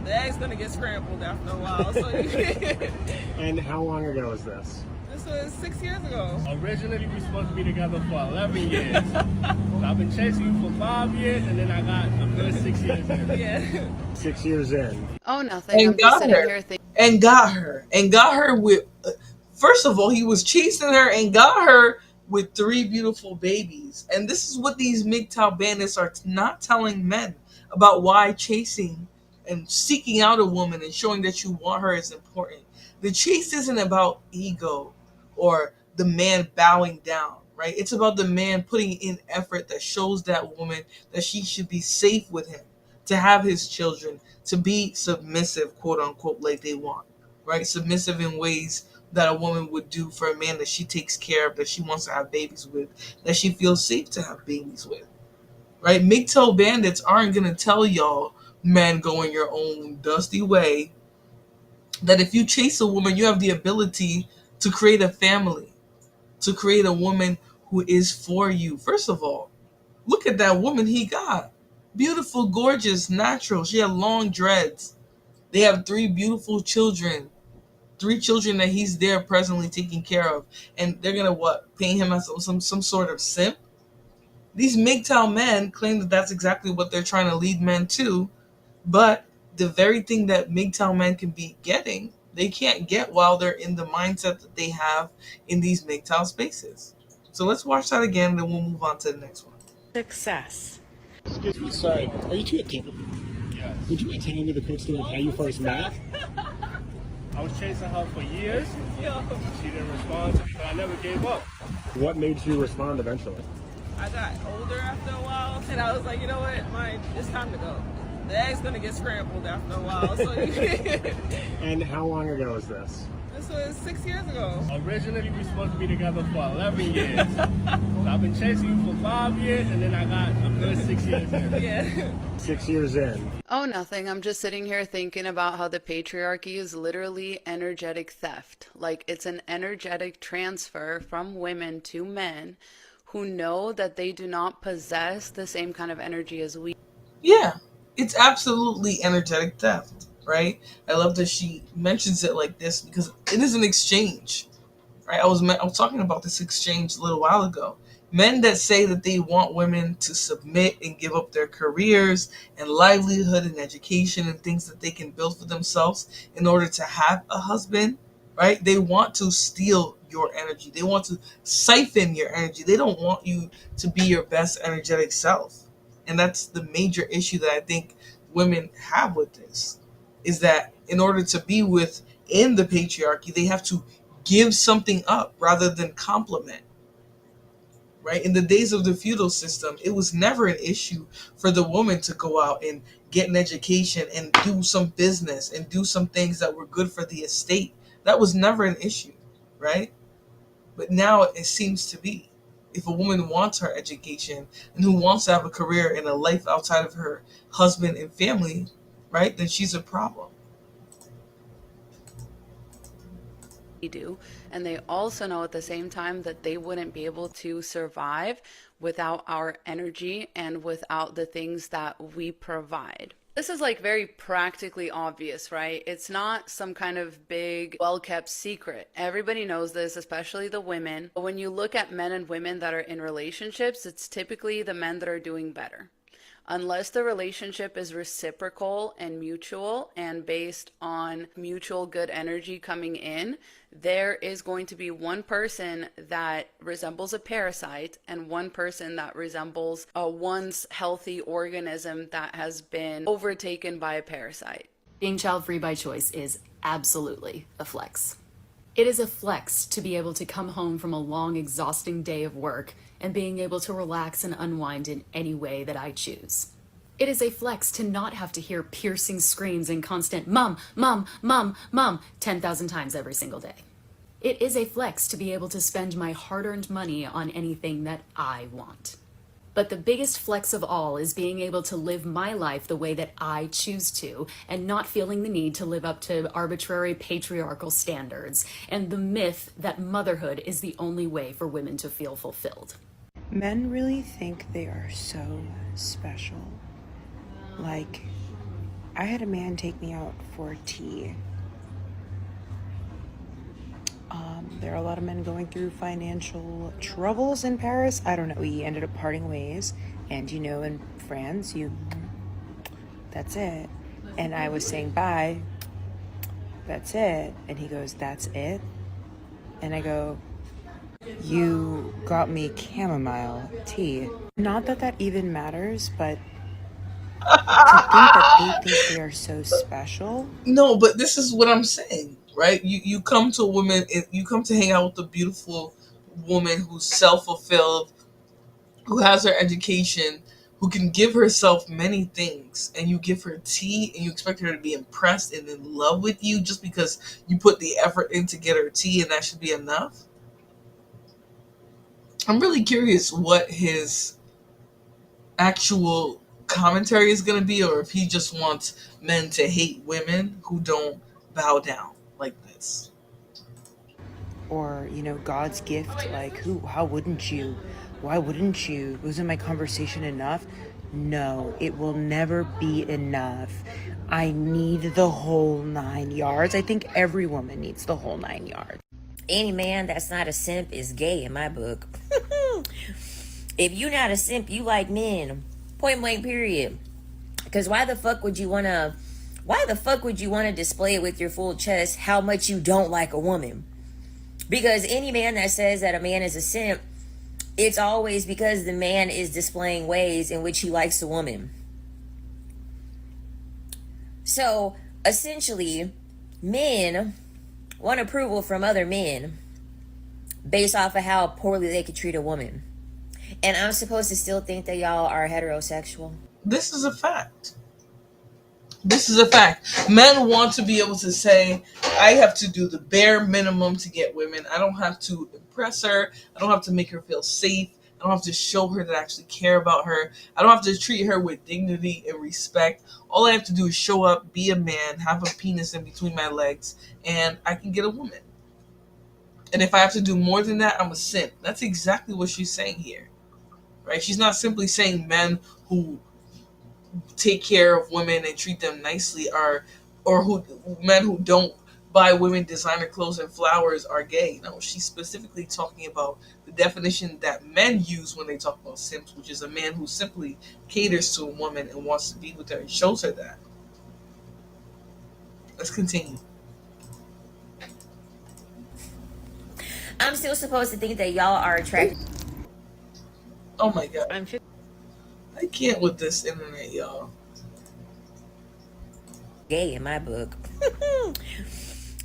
The egg's gonna get scrambled after a while. So And how long ago was this? This was 6 years ago. Originally, we were supposed to be together for 11 years. So I've been chasing you for 5 years, and then I got a good 6 years in. Yeah. 6 years in. Oh, nothing. And I'm just sitting her. here thinking. And got her with, first of all, he was chasing her and got her with 3 beautiful babies. And this is what these MGTOW bandits are not telling men about why chasing and seeking out a woman and showing that you want her is important. The chase isn't about ego or the man bowing down. right? It's about the man putting in effort that shows that woman that she should be safe with him, to have his children, to be submissive, quote unquote, like they want, right? Submissive in ways that a woman would do for a man that she takes care of, that she wants to have babies with, that she feels safe to have babies with, right? MGTOW bandits aren't going to tell y'all, men, go in your own dusty way, that if you chase a woman, you have the ability to create a family, to create a woman who is for you. First of all, look at that woman he got. Beautiful, gorgeous, natural. She had long dreads. They have 3 beautiful children. 3 children that he's there presently taking care of. And they're going to what? Paint him as some sort of simp? These MGTOW men claim that that's exactly what they're trying to lead men to. But the very thing that MGTOW men can be getting, they can't get while they're in the mindset that they have in these MGTOW spaces. So let's watch that again, and then we'll move on to the next one. Success. Excuse me, sorry. Are you two a couple? Yes. Would you mind telling me the quick story of how you first met? I was chasing her for years. She didn't respond, but I never gave up. What made you respond eventually? I got older after a while, and I was like, you know what, it's time to go. The egg's gonna get scrambled after a while. So And how long ago was this? This was 6 years ago. Originally, we were supposed to be together for 11 years. So I've been chasing you for 5 years, and then I got a good 6 years in. Yeah. 6 years in. Oh, nothing. I'm just sitting here thinking about how the patriarchy is literally energetic theft. Like, it's an energetic transfer from women to men who know that they do not possess the same kind of energy as we. Yeah, it's absolutely energetic theft, right? I love that she mentions it like this because it is an exchange, right? I was talking about this exchange a little while ago. Men that say that they want women to submit and give up their careers and livelihood and education and things that they can build for themselves in order to have a husband, right? They want to steal your energy. They want to siphon your energy. They don't want you to be your best energetic self. And that's the major issue that I think women have with this, is that in order to be within the patriarchy, they have to give something up rather than compliment. Right? In the days of the feudal system, it was never an issue for the woman to go out and get an education and do some business and do some things that were good for the estate. That was never an issue, right? But now it seems to be. If a woman wants her education and who wants to have a career and a life outside of her husband and family, right, then she's a problem. Do, and they also know at the same time that they wouldn't be able to survive without our energy and without the things that we provide. This is like very practically obvious, right? It's not some kind of big, well-kept secret. Everybody knows this, especially the women. But when you look at men and women that are in relationships, it's typically the men that are doing better. Unless the relationship is reciprocal and mutual and based on mutual good energy coming in, there is going to be one person that resembles a parasite and one person that resembles a once healthy organism that has been overtaken by a parasite. Being child-free by choice is absolutely a flex. It is a flex to be able to come home from a long, exhausting day of work and being able to relax and unwind in any way that I choose. It is a flex to not have to hear piercing screams and constant mom, mom, mom, mom 10,000 times every single day. It is a flex to be able to spend my hard-earned money on anything that I want. But the biggest flex of all is being able to live my life the way that I choose to and not feeling the need to live up to arbitrary patriarchal standards and the myth that motherhood is the only way for women to feel fulfilled. Men really think they are so special. Like, I had a man take me out for tea. There are a lot of men going through financial troubles in Paris. I don't know. We ended up parting ways. And you know, in France, that's it. And I was saying bye. That's it. And he goes, that's it? And I go, you got me chamomile tea. Not that that even matters, but to think that they think they are so special. No, but this is what I'm saying, right? You come to a woman, you come to hang out with a beautiful woman who's self-fulfilled, who has her education, who can give herself many things, and you give her tea and you expect her to be impressed and in love with you just because you put the effort in to get her tea and that should be enough? I'm really curious what his actual commentary is going to be, or if he just wants men to hate women who don't bow down like this. Or, God's gift, like, how wouldn't you? Why wouldn't you? Wasn't my conversation enough? No, it will never be enough. I need the whole 9 yards. I think every woman needs the whole 9 yards. Any man that's not a simp is gay in my book. If you not a simp, you like men. Point blank period. Because why the fuck would you want to display it with your full chest how much you don't like a woman? Because any man that says that a man is a simp, it's always because the man is displaying ways in which he likes a woman. So essentially, men want approval from other men based off of how poorly they could treat a woman. And I'm supposed to still think that y'all are heterosexual? This is a fact. This is a fact. Men want to be able to say, I have to do the bare minimum to get women. I don't have to impress her. I don't have to make her feel safe. I don't have to show her that I actually care about her. I don't have to treat her with dignity and respect. All I have to do is show up, be a man, have a penis in between my legs, and I can get a woman. And if I have to do more than that, I'm a simp. That's exactly what she's saying here. Right? She's not simply saying men who take care of women and treat them nicely men who don't buy women designer clothes and flowers are gay. No, she's specifically talking about the definition that men use when they talk about simps, which is a man who simply caters to a woman and wants to be with her and shows her that. Let's continue. I'm still supposed to think that y'all are attracted. Oh my god. I can't with this internet, y'all. Gay in my book.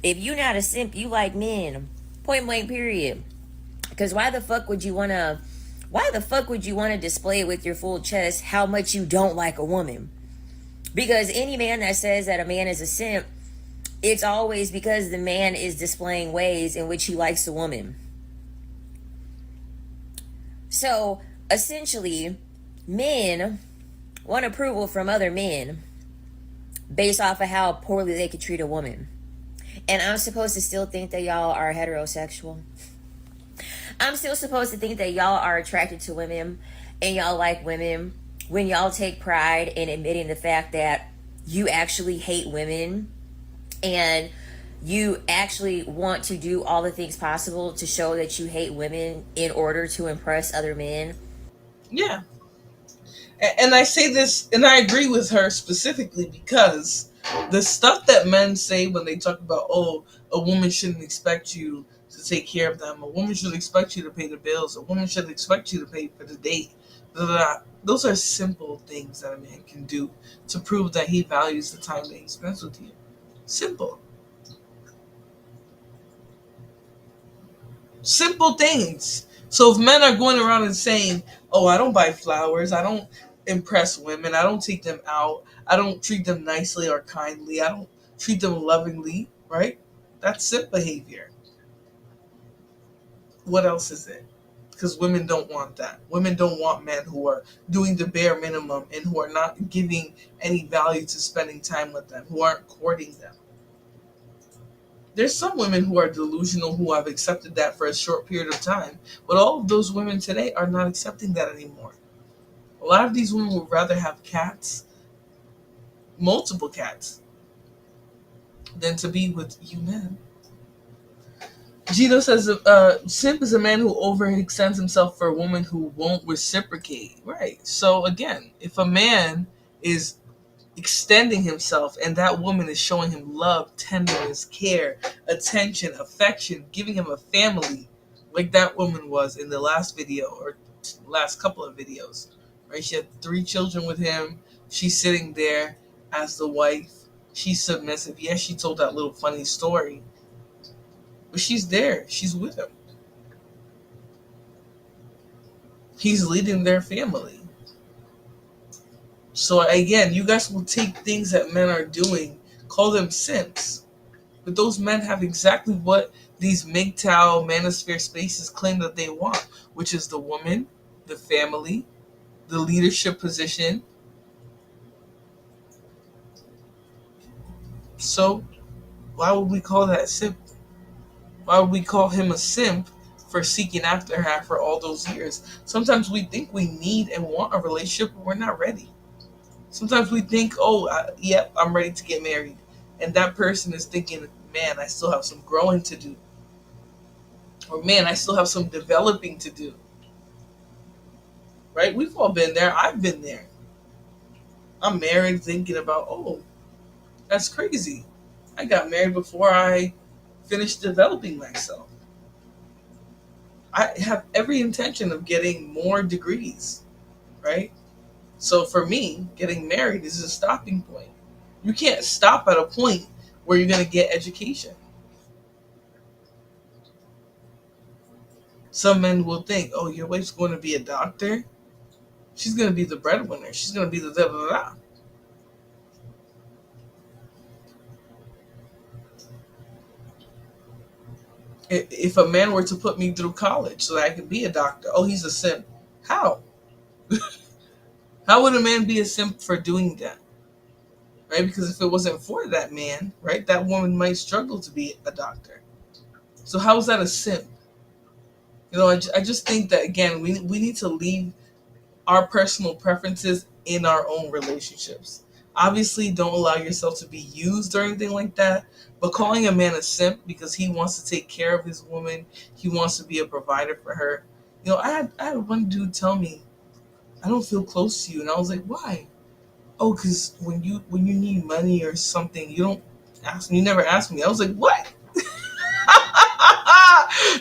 If you not a simp, you like men. Point blank period. Because why the fuck would you want to display it with your full chest how much you don't like a woman? Because any man that says that a man is a simp, it's always because the man is displaying ways in which he likes a woman. So essentially, men want approval from other men based off of how poorly they could treat a woman. And I'm supposed to still think that y'all are heterosexual? I'm still supposed to think that y'all are attracted to women and y'all like women when y'all take pride in admitting the fact that you actually hate women and you actually want to do all the things possible to show that you hate women in order to impress other men? Yeah. And I say this, and I agree with her specifically because the stuff that men say when they talk about, oh, a woman shouldn't expect you to take care of them, a woman should expect you to pay the bills, a woman should expect you to pay for the date, blah, blah, blah. Those are simple things that a man can do to prove that he values the time that he spends with you. Simple. Simple things. So if men are going around and saying, oh, I don't buy flowers, I don't impress women, I don't take them out, I don't treat them nicely or kindly, I don't treat them lovingly, right? That's simp behavior. What else is it? Because women don't want that. Women don't want men who are doing the bare minimum and who are not giving any value to spending time with them, who aren't courting them. There's some women who are delusional who have accepted that for a short period of time, but all of those women today are not accepting that anymore. A lot of these women would rather have cats, multiple cats, than to be with you men. Gino says, simp is a man who overextends himself for a woman who won't reciprocate. Right. So again, if a man is extending himself and that woman is showing him love, tenderness, care, attention, affection, giving him a family, like that woman was in the last video or last couple of videos, right? She had 3 children with him. She's sitting there as the wife. She's submissive. Yes, she told that little funny story, but she's there. She's with him. He's leading their family. So again, you guys will take things that men are doing, call them simps. But those men have exactly what these MGTOW manosphere spaces claim that they want, which is the woman, the family, the leadership position. So why would we call that simp? Why would we call him a simp for seeking after her for all those years? Sometimes we think we need and want a relationship, but we're not ready. Sometimes we think, oh, yep, I'm ready to get married. And that person is thinking, man, I still have some growing to do. Or man, I still have some developing to do. Right? We've all been there. I've been there. I'm married thinking about, oh, that's crazy. I got married before I finished developing myself. I have every intention of getting more degrees, right? So for me, getting married is a stopping point. You can't stop at a point where you're going to get education. Some men will think, oh, your wife's going to be a doctor. She's going to be the breadwinner. She's going to be the da da da. If a man were to put me through college so that I could be a doctor, oh, he's a simp. How? How would a man be a simp for doing that? Right? Because if it wasn't for that man, right, that woman might struggle to be a doctor. So how is that a simp? You know, I just think that, again, we need to leave our personal preferences in our own relationships. Obviously, don't allow yourself to be used or anything like that. But calling a man a simp because he wants to take care of his woman, he wants to be a provider for her. You know, I had one dude tell me, I don't feel close to you. And I was like, why? Oh, because when you need money or something, you don't ask me. You never ask me. I was like, what?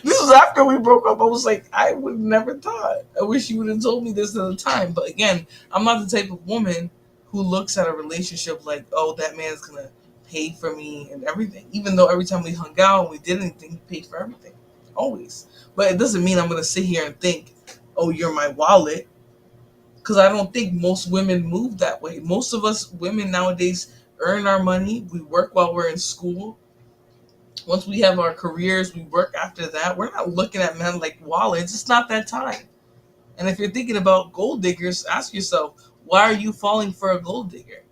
This was after we broke up. I was like, I would have never thought. I wish you would have told me this at the time. But again, I'm not the type of woman who looks at a relationship like, oh, that man's going to pay for me and everything. Even though every time we hung out and we did anything, he paid for everything. Always. But it doesn't mean I'm going to sit here and think, oh, you're my wallet. Because I don't think most women move that way. Most of us women nowadays earn our money. We work while we're in school. Once we have our careers, we work after that. We're not looking at men like wallets. It's not that time. And if you're thinking about gold diggers, ask yourself, why are you falling for a gold digger?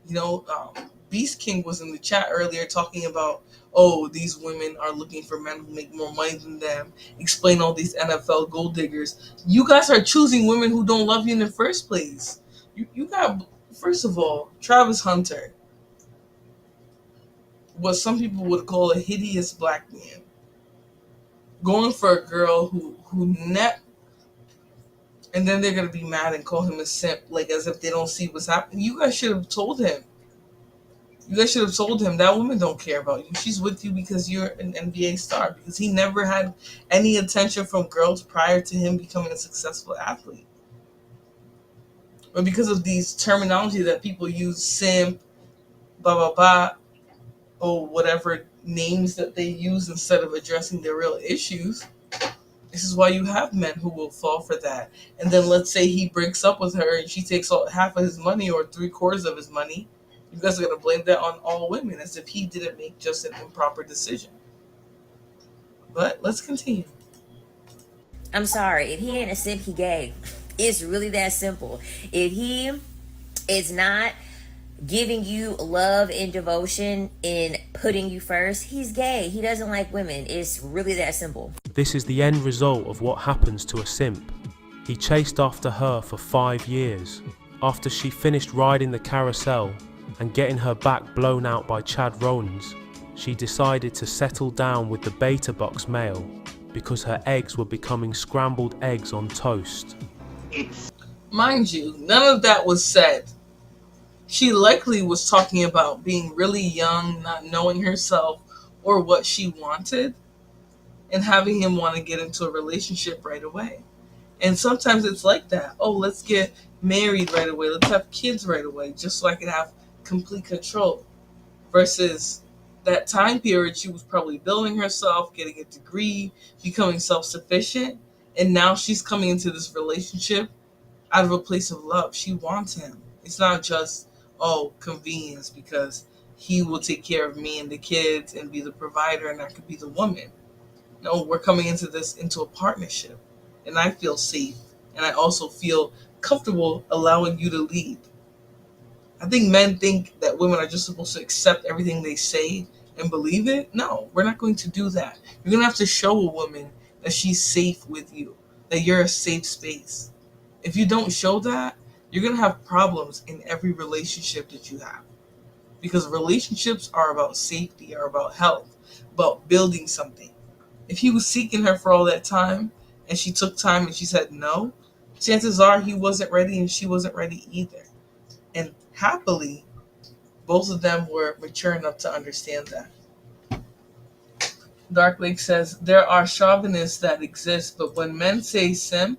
You know, Beast King was in the chat earlier talking about, oh, these women are looking for men who make more money than them. Explain all these NFL gold diggers. You guys are choosing women who don't love you in the first place. You got, first of all, Travis Hunter, what some people would call a hideous black man, going for a girl who net, and then they're gonna be mad and call him a simp, like as if they don't see what's happening. You guys should have told him. You guys should have told him that woman don't care about you. She's with you because you're an NBA star. Because he never had any attention from girls prior to him becoming a successful athlete. But because of these terminology that people use, simp, blah blah blah, or whatever names that they use instead of addressing their real issues, this is why you have men who will fall for that. And then let's say he breaks up with her and she takes half of his money or 3/4 of his money. You guys are going to blame that on all women as if he didn't make just an improper decision. But let's continue. I'm sorry. If he ain't a simp, he gay. It's really that simple. If he is not giving you love and devotion and putting you first, he's gay. He doesn't like women. It's really that simple. This is the end result of what happens to a simp. He chased after her for 5 years. After she finished riding the carousel and getting her back blown out by Chad Rowlands, she decided to settle down with the beta box male because her eggs were becoming scrambled eggs on toast. Mind you, none of that was said. She likely was talking about being really young, not knowing herself or what she wanted, and having him want to get into a relationship right away. And sometimes it's like that. Oh, let's get married right away. Let's have kids right away just so I can have complete control. Versus that time period, she was probably building herself, getting a degree, becoming self-sufficient. And now she's coming into this relationship out of a place of love. She wants him. It's not just, oh, convenience because he will take care of me and the kids and be the provider and I could be the woman. No, we're coming into a partnership. And I feel safe. And I also feel comfortable allowing you to lead. I think men think that women are just supposed to accept everything they say and believe it. No, we're not going to do that. You're going to have to show a woman that she's safe with you, that you're a safe space. If you don't show that, you're going to have problems in every relationship that you have. Because relationships are about safety, are about health, about building something. If he was seeking her for all that time and she took time and she said no, chances are he wasn't ready and she wasn't ready either. And happily, both of them were mature enough to understand that. Dark Lake says, there are chauvinists that exist, but when men say simp,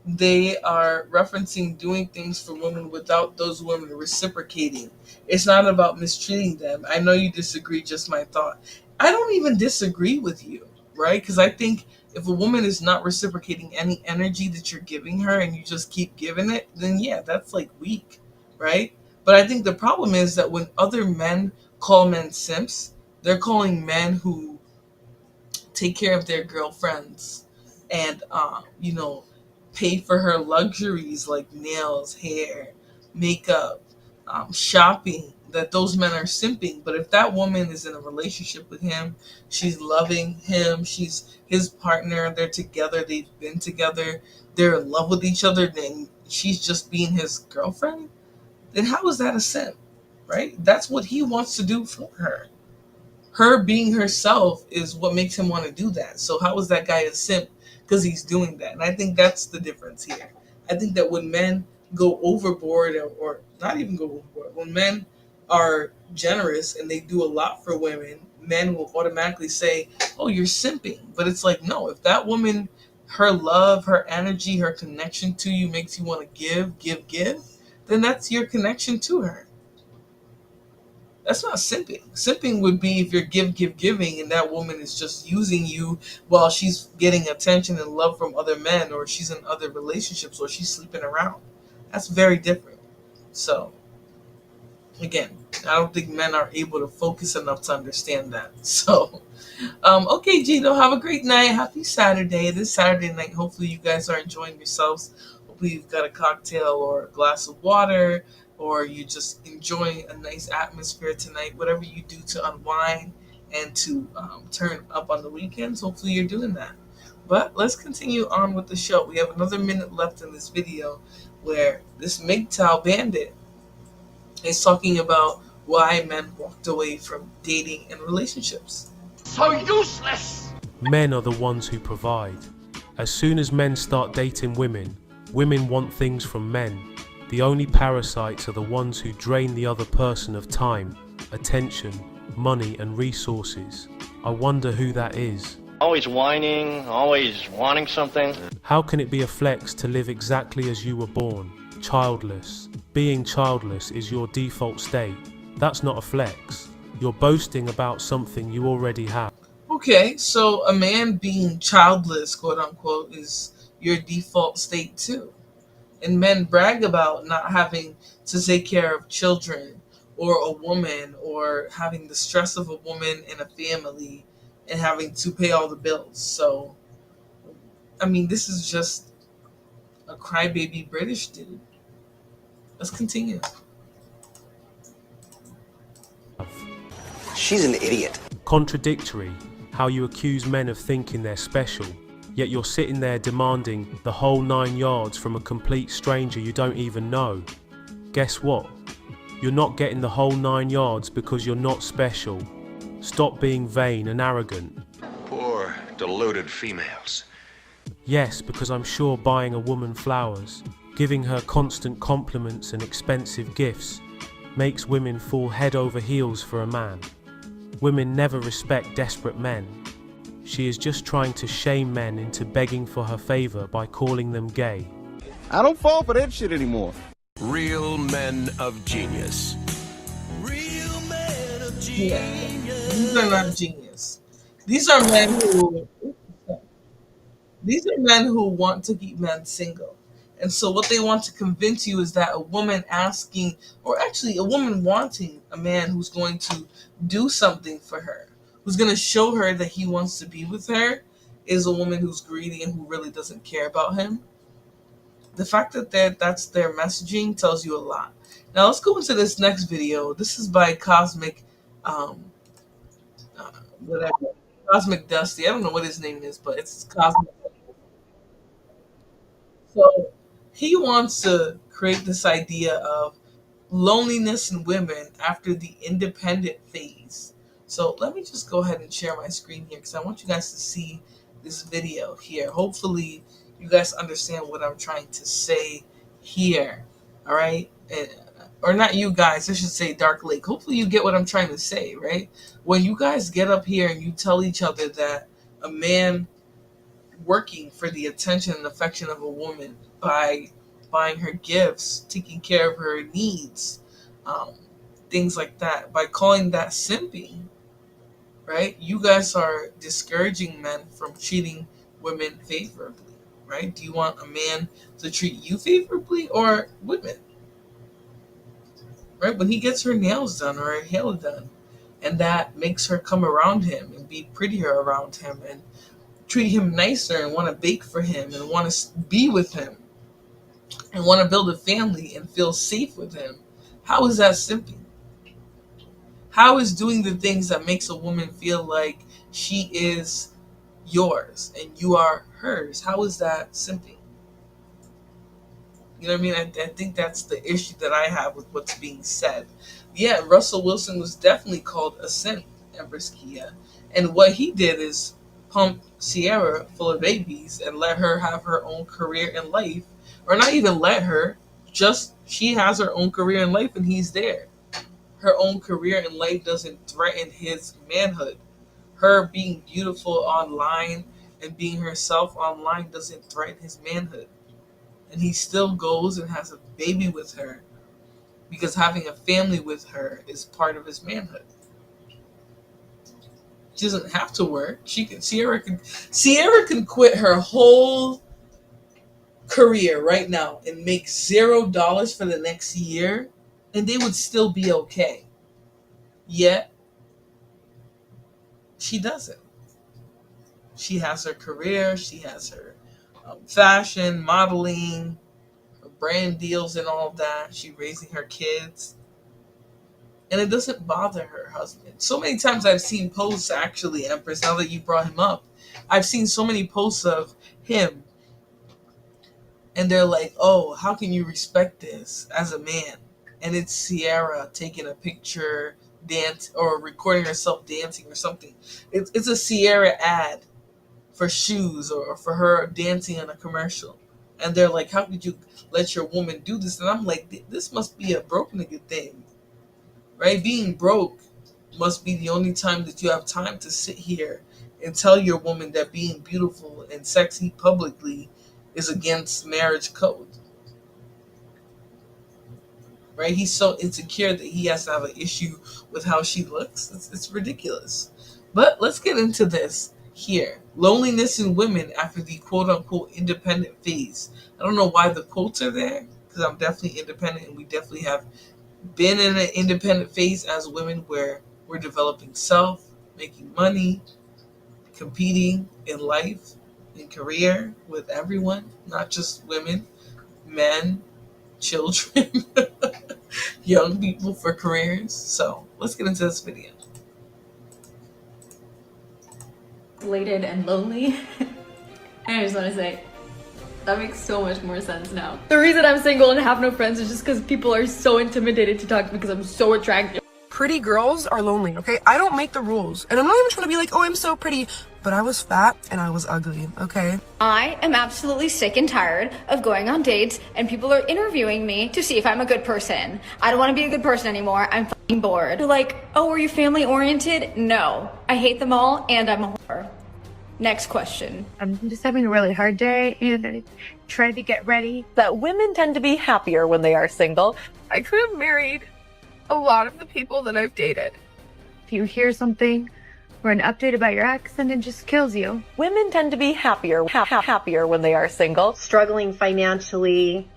they are referencing doing things for women without those women reciprocating. It's not about mistreating them. I know you disagree, just my thought. I don't even disagree with you, right? Because I think if a woman is not reciprocating any energy that you're giving her and you just keep giving it, then yeah, that's like weak, right? But I think the problem is that when other men call men simps, they're calling men who take care of their girlfriends and, pay for her luxuries like nails, hair, makeup, shopping, that those men are simping. But if that woman is in a relationship with him, she's loving him, she's his partner, they're together, they've been together, they're in love with each other, then she's just being his girlfriend, then how is that a simp, right? That's what he wants to do for her. Her being herself is what makes him want to do that. So how is that guy a simp? Because he's doing that. And I think that's the difference here. I think that when men go overboard or not even go overboard, when men are generous and they do a lot for women, men will automatically say, oh, you're simping. But it's like, no, if that woman, her love, her energy, her connection to you makes you want to give, then that's your connection to her. That's not simping. Simping would be if you're giving, and that woman is just using you while she's getting attention and love from other men, or she's in other relationships, or she's sleeping around. That's very different. So, again, I don't think men are able to focus enough to understand that. So, okay, Gino, have a great night. Happy Saturday. This Saturday night, hopefully you guys are enjoying yourselves. Hopefully you've got a cocktail or a glass of water, or you just enjoying a nice atmosphere tonight, whatever you do to unwind and to turn up on the weekends. Hopefully you're doing that. But let's continue on with the show. We have another minute left in this video where this MGTOW bandit is talking about why men walked away from dating and relationships. So useless! Men are the ones who provide. As soon as men start dating women, women want things from men. The only parasites are the ones who drain the other person of time, attention, money and resources. I wonder who that is. Always whining, always wanting something. How can it be a flex to live exactly as you were born, childless? Being childless is your default state. That's not a flex. You're boasting about something you already have. Okay, so a man being childless, quote unquote, is your default state too. And men brag about not having to take care of children or a woman or having the stress of a woman in a family and having to pay all the bills. So, I mean, this is just a crybaby British dude. Let's continue. She's an idiot. Contradictory, how you accuse men of thinking they're special. Yet you're sitting there demanding the whole 9 yards from a complete stranger you don't even know. Guess what? You're not getting the whole 9 yards because you're not special. Stop being vain and arrogant. Poor, deluded females. Yes, because I'm sure buying a woman flowers, giving her constant compliments and expensive gifts, makes women fall head over heels for a man. Women never respect desperate men. She is just trying to shame men into begging for her favor by calling them gay. I don't fall for that shit anymore. Real men of genius. Yeah, these are not genius. These are men who These are men who want to keep men single. And so what they want to convince you is that a woman asking, or actually a woman wanting a man who's going to do something for her, who's going to show her that he wants to be with her, is a woman who's greedy and who really doesn't care about him. The fact that that's their messaging tells you a lot. Now let's go into this next video. This is by Cosmic, whatever, Cosmic Dusty. I don't know what his name is, but it's Cosmic. So he wants to create this idea of loneliness in women after the independent phase. So let me just go ahead and share my screen here because I want you guys to see this video here. Hopefully you guys understand what I'm trying to say here. All right? Or not you guys, I should say Dark Lake. Hopefully you get what I'm trying to say, right? When you guys get up here and you tell each other that a man working for the attention and affection of a woman by buying her gifts, taking care of her needs, things like that, by calling that simping, right? You guys are discouraging men from treating women favorably, right? Do you want a man to treat you favorably or women? Right? When he gets her nails done or her hair done, and that makes her come around him and be prettier around him and treat him nicer and want to bake for him and want to be with him and want to build a family and feel safe with him. How is that simping? How is doing the things that makes a woman feel like she is yours and you are hers? How is that simping? You know what I mean? I think that's the issue that I have with what's being said. Yeah, Russell Wilson was definitely called a simp, Empress Kia. And what he did is pump Sierra full of babies and let her have her own career in life. Or not even let her, just she has her own career in life and he's there. Her own career in life doesn't threaten his manhood. Her being beautiful online and being herself online doesn't threaten his manhood. And he still goes and has a baby with her because having a family with her is part of his manhood. She doesn't have to work. Sierra can quit her whole career right now and make $0 for the next year and they would still be okay. Yet she doesn't. She has her career, she has her fashion, modeling, her brand deals and all of that. She's raising her kids. And it doesn't bother her husband. So many times I've seen posts, actually, Empress, now that you brought him up, I've seen so many posts of him. And they're like, oh, how can you respect this as a man? And it's Sierra taking a picture, dance, or recording herself dancing or something. It's a Sierra ad for shoes or for her dancing in a commercial. And they're like, how could you let your woman do this? And I'm like, this must be a broke nigga thing. Right? Being broke must be the only time that you have time to sit here and tell your woman that being beautiful and sexy publicly is against marriage code. Right? He's so insecure that he has to have an issue with how she looks. It's ridiculous. But let's get into this here. Loneliness in women after the quote-unquote independent phase. I don't know why the quotes are there, because I'm definitely independent and we definitely have been in an independent phase as women where we're developing self, making money, competing in life, in career with everyone, not just women, men, children, young people for careers. So let's get into this video. Isolated and lonely. I just want to say, that makes so much more sense now. The reason I'm single and have no friends is just because people are so intimidated to talk to me because I'm so attractive. Pretty girls are lonely, okay? I don't make the rules. And I'm not even trying to be like, oh, I'm so pretty. But I was fat and I was ugly, okay? I am absolutely sick and tired of going on dates and people are interviewing me to see if I'm a good person. I don't want to be a good person anymore. I'm fucking bored. You're like, oh, are you family oriented? No. I hate them all and I'm a whore. Next question. I'm just having a really hard day and I try to get ready. That women tend to be happier when they are single. I could have married a lot of the people that I've dated. If you hear something or an update about your ex and it just kills you. Women tend to be happier when they are single. Struggling financially,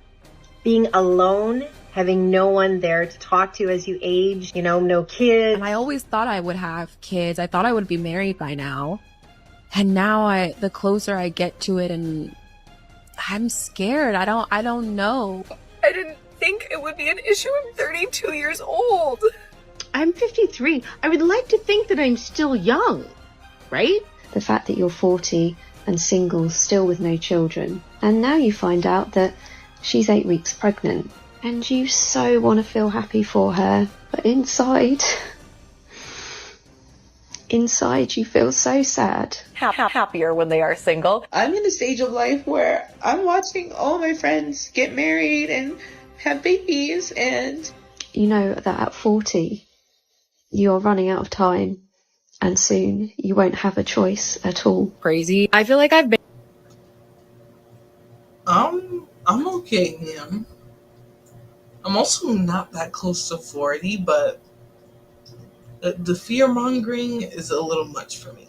being alone, having no one there to talk to as you age, no kids. And I always thought I would have kids. I thought I would be married by now. And now the closer I get to it, and I'm scared. I don't know. I didn't think it would be an issue. I'm 32 years old. I'm 53. I would like to think that I'm still young, right? The fact that you're 40 and single, still with no children, and now you find out that she's 8 weeks pregnant, and you so want to feel happy for her, but inside you feel so sad. Happier when they are single. I'm in a stage of life where I'm watching all my friends get married and have babies, and you know that at 40 you're running out of time, and soon you won't have a choice at all. Crazy. I feel like I've been I'm okay, ma'am. I'm also not that close to 40, but the fear mongering is a little much for me.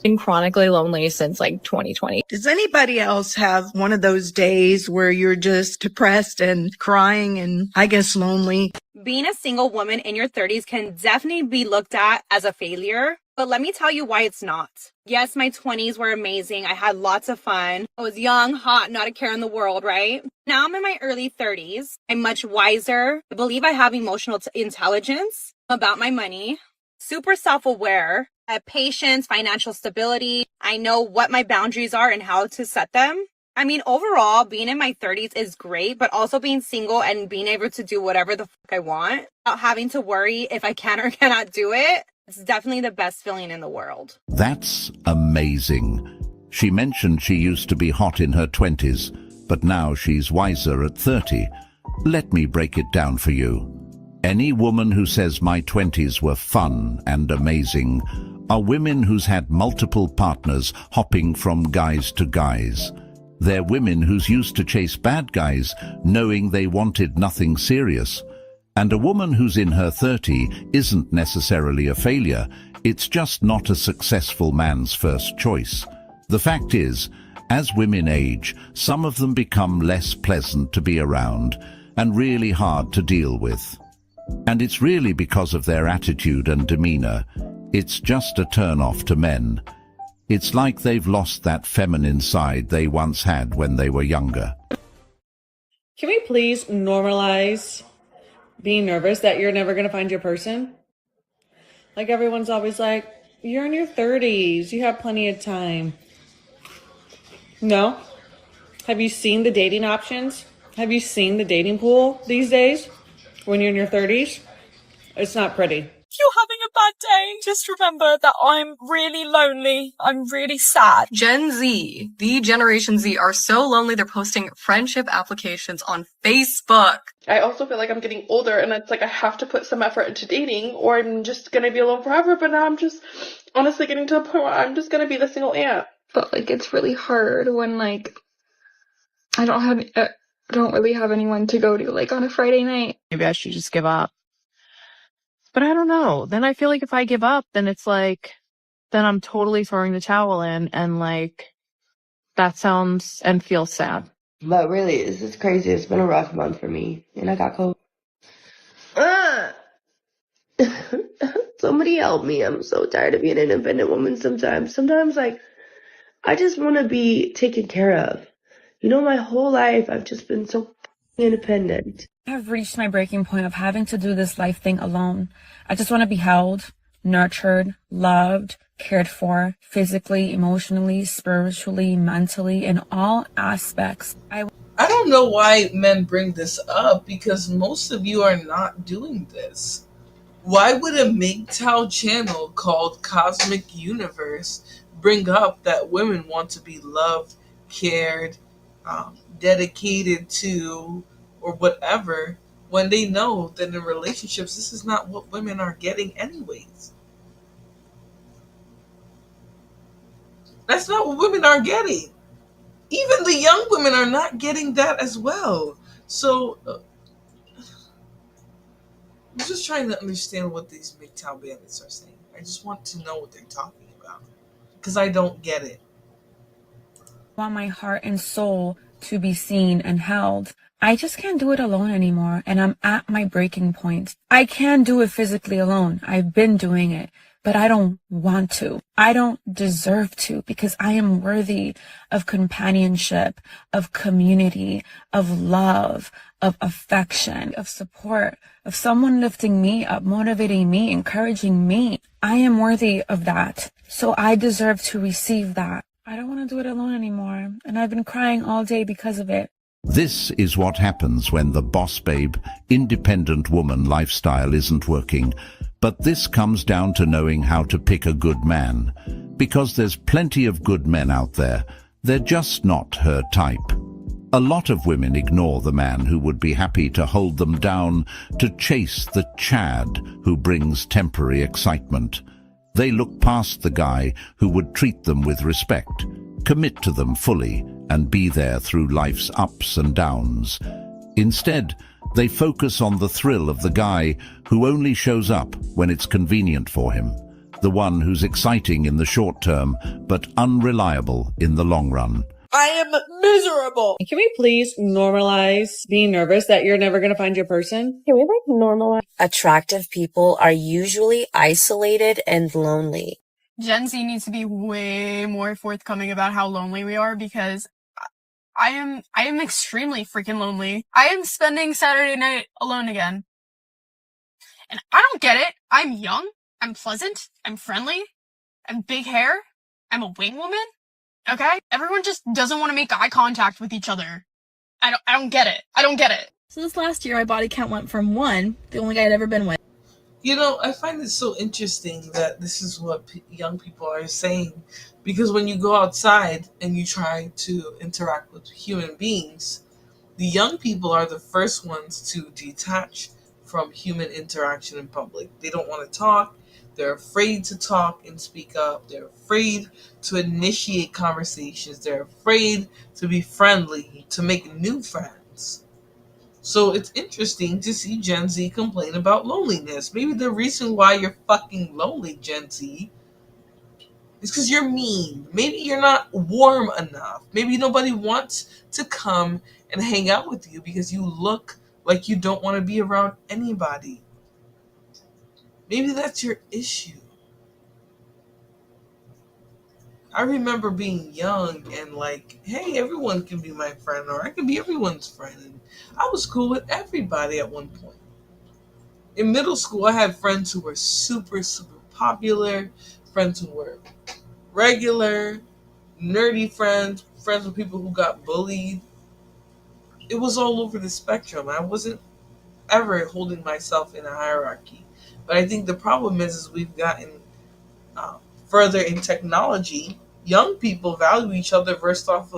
been chronically lonely since like 2020. Does anybody else have one of those days where you're just depressed and crying and I guess lonely? Being a single woman in your 30s can definitely be looked at as a failure, but let me tell you why it's not. Yes, my 20s were amazing. I had lots of fun. I was young, hot, not a care in the world, right? Now I'm in my early 30s. I'm much wiser. I believe I have emotional intelligence about my money, super self-aware. I have patience, financial stability. I know what my boundaries are and how to set them. I mean, overall, being in my 30s is great, but also being single and being able to do whatever the fuck I want without having to worry if I can or cannot do it, it's definitely the best feeling in the world. That's amazing. She mentioned she used to be hot in her 20s, but now she's wiser at 30. Let me break it down for you. Any woman who says my 20s were fun and amazing are women who's had multiple partners hopping from guys to guys. They're women who's used to chase bad guys knowing they wanted nothing serious. And a woman who's in her 30 isn't necessarily a failure, it's just not a successful man's first choice. The fact is, as women age, some of them become less pleasant to be around and really hard to deal with. And it's really because of their attitude and demeanor. It's just a turn-off to men. It's like they've lost that feminine side they once had when they were younger. Can we please normalize being nervous that you're never going to find your person? Like everyone's always like, you're in your 30s, you have plenty of time. No? Have you seen the dating options? Have you seen the dating pool these days? When you're in your 30s? It's not pretty. If you're having a bad day, just remember that I'm really lonely. I'm really sad. Gen Z, the Generation Z, are so lonely they're posting friendship applications on Facebook. I also feel like I'm getting older and it's like I have to put some effort into dating or I'm just gonna be alone forever, but now I'm just honestly getting to a point where I'm just gonna be the single aunt. But like it's really hard when like I don't really have anyone to go to like on a Friday night. Maybe I should just give up. But I don't know. Then I feel like if I give up, then it's like, then I'm totally throwing the towel in and like, that sounds and feels sad. But really, it's just crazy. It's been a rough month for me. And I got COVID. Somebody help me. I'm so tired of being an independent woman sometimes. Sometimes like, I just want to be taken care of. You know, my whole life, I've just been so independent. I've reached my breaking point of having to do this life thing alone. I just want to be held, nurtured, loved, cared for, physically, emotionally, spiritually, mentally, in all aspects. I don't know why men bring this up because most of you are not doing this. Why would a MGTOW channel called Cosmic Universe bring up that women want to be loved, cared, dedicated to, or whatever, when they know that in relationships this is not what women are getting anyways? That's not what women are getting. Even the young women are not getting that as well. So I'm just trying to understand what these MGTOW bandits are saying. I just want to know what they're talking about because I don't get it. I want my heart and soul to be seen and held. I just can't do it alone anymore, and I'm at my breaking point. I can do it physically alone. I've been doing it, but I don't want to. I don't deserve to because I am worthy of companionship, of community, of love, of affection, of support, of someone lifting me up, motivating me, encouraging me. I am worthy of that, so I deserve to receive that. I don't want to do it alone anymore, and I've been crying all day because of it. This is what happens when the boss babe, independent woman lifestyle isn't working. But this comes down to knowing how to pick a good man. Because there's plenty of good men out there, they're just not her type. A lot of women ignore the man who would be happy to hold them down, to chase the Chad who brings temporary excitement. They look past the guy who would treat them with respect, commit to them fully, and be there through life's ups and downs. Instead, they focus on the thrill of the guy who only shows up when it's convenient for him, the one who's exciting in the short term but unreliable in the long run. I am miserable. Can we please normalize being nervous that you're never going to find your person? Can we normalize? Attractive people are usually isolated and lonely. Gen Z needs to be way more forthcoming about how lonely we are because I am extremely freaking lonely. I am spending Saturday night alone again. And I don't get it. I'm young, I'm pleasant, I'm friendly, I'm big hair, I'm a wing woman. Okay? Everyone just doesn't want to make eye contact with each other. I don't get it. I don't get it. So this last year, my body count went from 1, the only guy I'd ever been with. You know, I find it so interesting that this is what young people are saying. Because when you go outside and you try to interact with human beings, the young people are the first ones to detach from human interaction in public. They don't want to talk. They're afraid to talk and speak up. They're afraid to initiate conversations. They're afraid to be friendly, to make new friends. So it's interesting to see Gen Z complain about loneliness. Maybe the reason why you're fucking lonely, Gen Z, is because you're mean. Maybe you're not warm enough. Maybe nobody wants to come and hang out with you because you look like you don't want to be around anybody. Maybe that's your issue. I remember being young and like, hey, everyone can be my friend or I can be everyone's friend. And I was cool with everybody at one point. In middle school, I had friends who were super, super popular, friends who were regular, nerdy friends, friends with people who got bullied. It was all over the spectrum. I wasn't ever holding myself in a hierarchy. But I think the problem is we've gotten further in technology. Young people value each other based off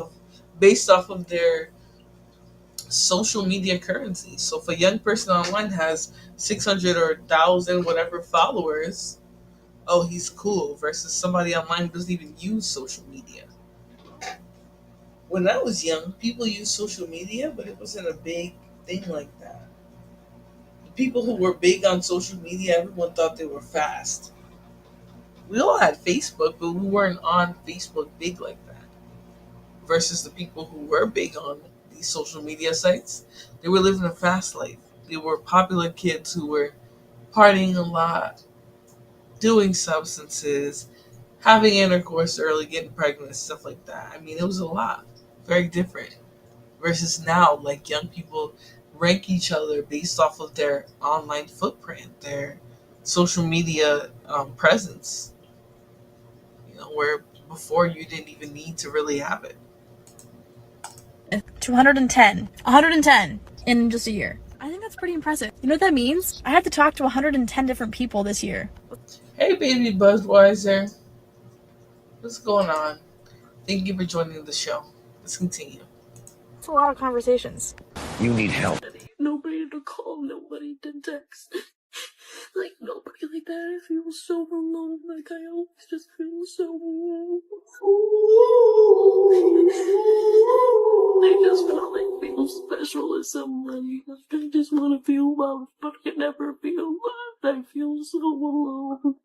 of their social media currency. So if a young person online has 600 or 1,000 whatever followers, oh, he's cool, versus somebody online who doesn't even use social media. When I was young, people used social media, but it wasn't a big thing like that. The people who were big on social media, everyone thought they were fast. We all had Facebook, but we weren't on Facebook big like that. Versus the people who were big on these social media sites, they were living a fast life. They were popular kids who were partying a lot, doing substances, having intercourse early, getting pregnant, stuff like that. I mean, it was a lot. Very different. Versus now, like young people rank each other based off of their online footprint, their social media presence. You know, where before you didn't even need to really have it. To 110 in just a year. I think that's pretty impressive. You know what that means? I have to talk to 110 different people this year. Hey, baby Buzzweiser. What's going on? Thank you for joining the show. Let's continue. It's a lot of conversations. You need help. Nobody to call, nobody to text. Like, nobody like that. I feel so alone. Like, I always just feel so alone. I just wanna, like, feel special as somebody. I just wanna feel loved, but I can never feel loved. I feel so alone.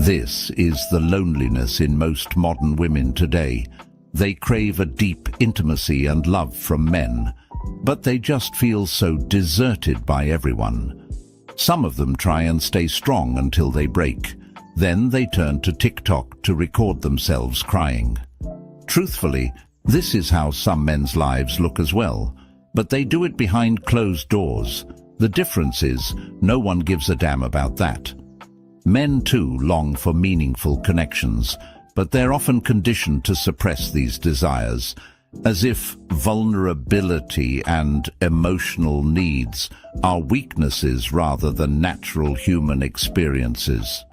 This is the loneliness in most modern women today. They crave a deep intimacy and love from men, but they just feel so deserted by everyone. Some of them try and stay strong until they break. Then they turn to TikTok to record themselves crying. Truthfully, this is how some men's lives look as well, but they do it behind closed doors. The difference is, no one gives a damn about that. Men too long for meaningful connections, but they're often conditioned to suppress these desires, as if vulnerability and emotional needs are weaknesses rather than natural human experiences.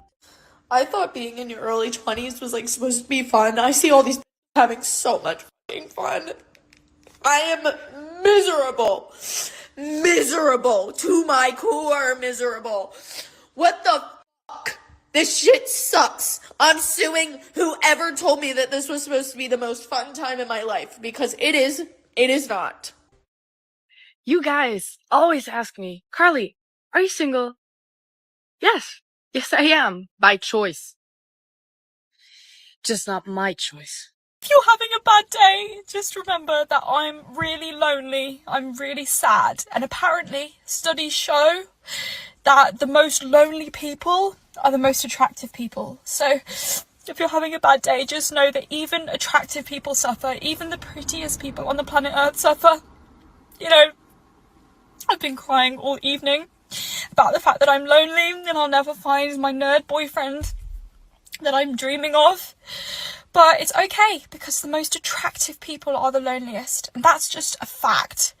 I thought being in your early 20s was like supposed to be fun. I see all these having so much fucking fun. I am miserable. Miserable. To my core, miserable. What the fuck? This shit sucks. I'm suing whoever told me that this was supposed to be the most fun time in my life, because it is not. You guys always ask me, Carly, are you single? Yes. Yes, I am. By choice. Just not my choice. If you're having a bad day, just remember that I'm really lonely, I'm really sad, and apparently studies show that the most lonely people are the most attractive people. So if you're having a bad day, just know that even attractive people suffer, even the prettiest people on the planet Earth suffer. You know, I've been crying all evening about the fact that I'm lonely and I'll never find my nerd boyfriend that I'm dreaming of. But it's okay, because the most attractive people are the loneliest, and that's just a fact.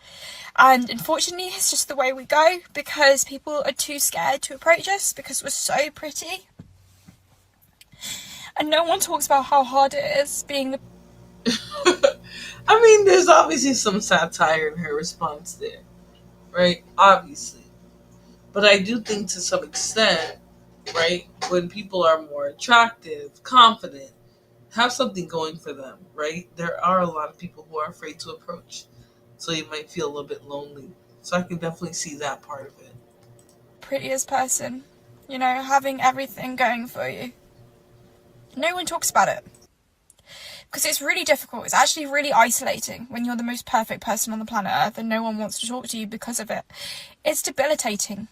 And unfortunately, it's just the way we go, because people are too scared to approach us because we're so pretty. And no one talks about how hard it is being the... I mean, there's obviously some satire in her response there, right? Obviously. But I do think to some extent, right, when people are more attractive, confident, have something going for them, right? There are a lot of people who are afraid to approach. So you might feel a little bit lonely. So I can definitely see that part of it. prettiest person, you know, having everything going for you. No one talks about it. Because it's really difficult. It's actually really isolating when you're the most perfect person on the planet Earth and no one wants to talk to you because of it. It's debilitating.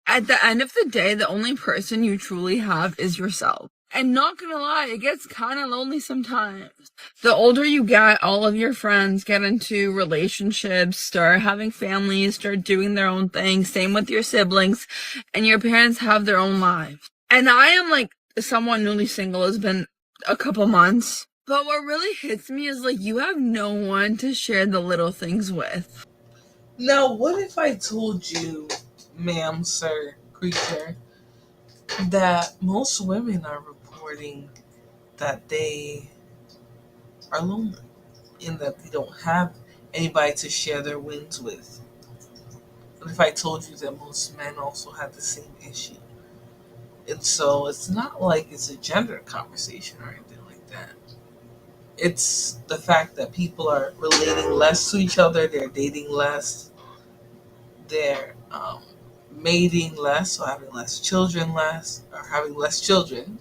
At the end of the day, the only person you truly have is yourself. And not gonna lie, it gets kind of lonely sometimes. The older you get, all of your friends get into relationships, start having families, start doing their own thing. Same with your siblings. And your parents have their own lives. And I am like someone newly single, has been a couple months. But what really hits me is like you have no one to share the little things with. Now, what if I told you, ma'am, sir, creature, that most women are reporting that they are lonely and that they don't have anybody to share their wins with? What if I told you that most men also have the same issue? And so it's not like it's a gender conversation or anything like that. It's the fact that people are relating less to each other, they're dating less, they're mating less, so having less children less, or having less children.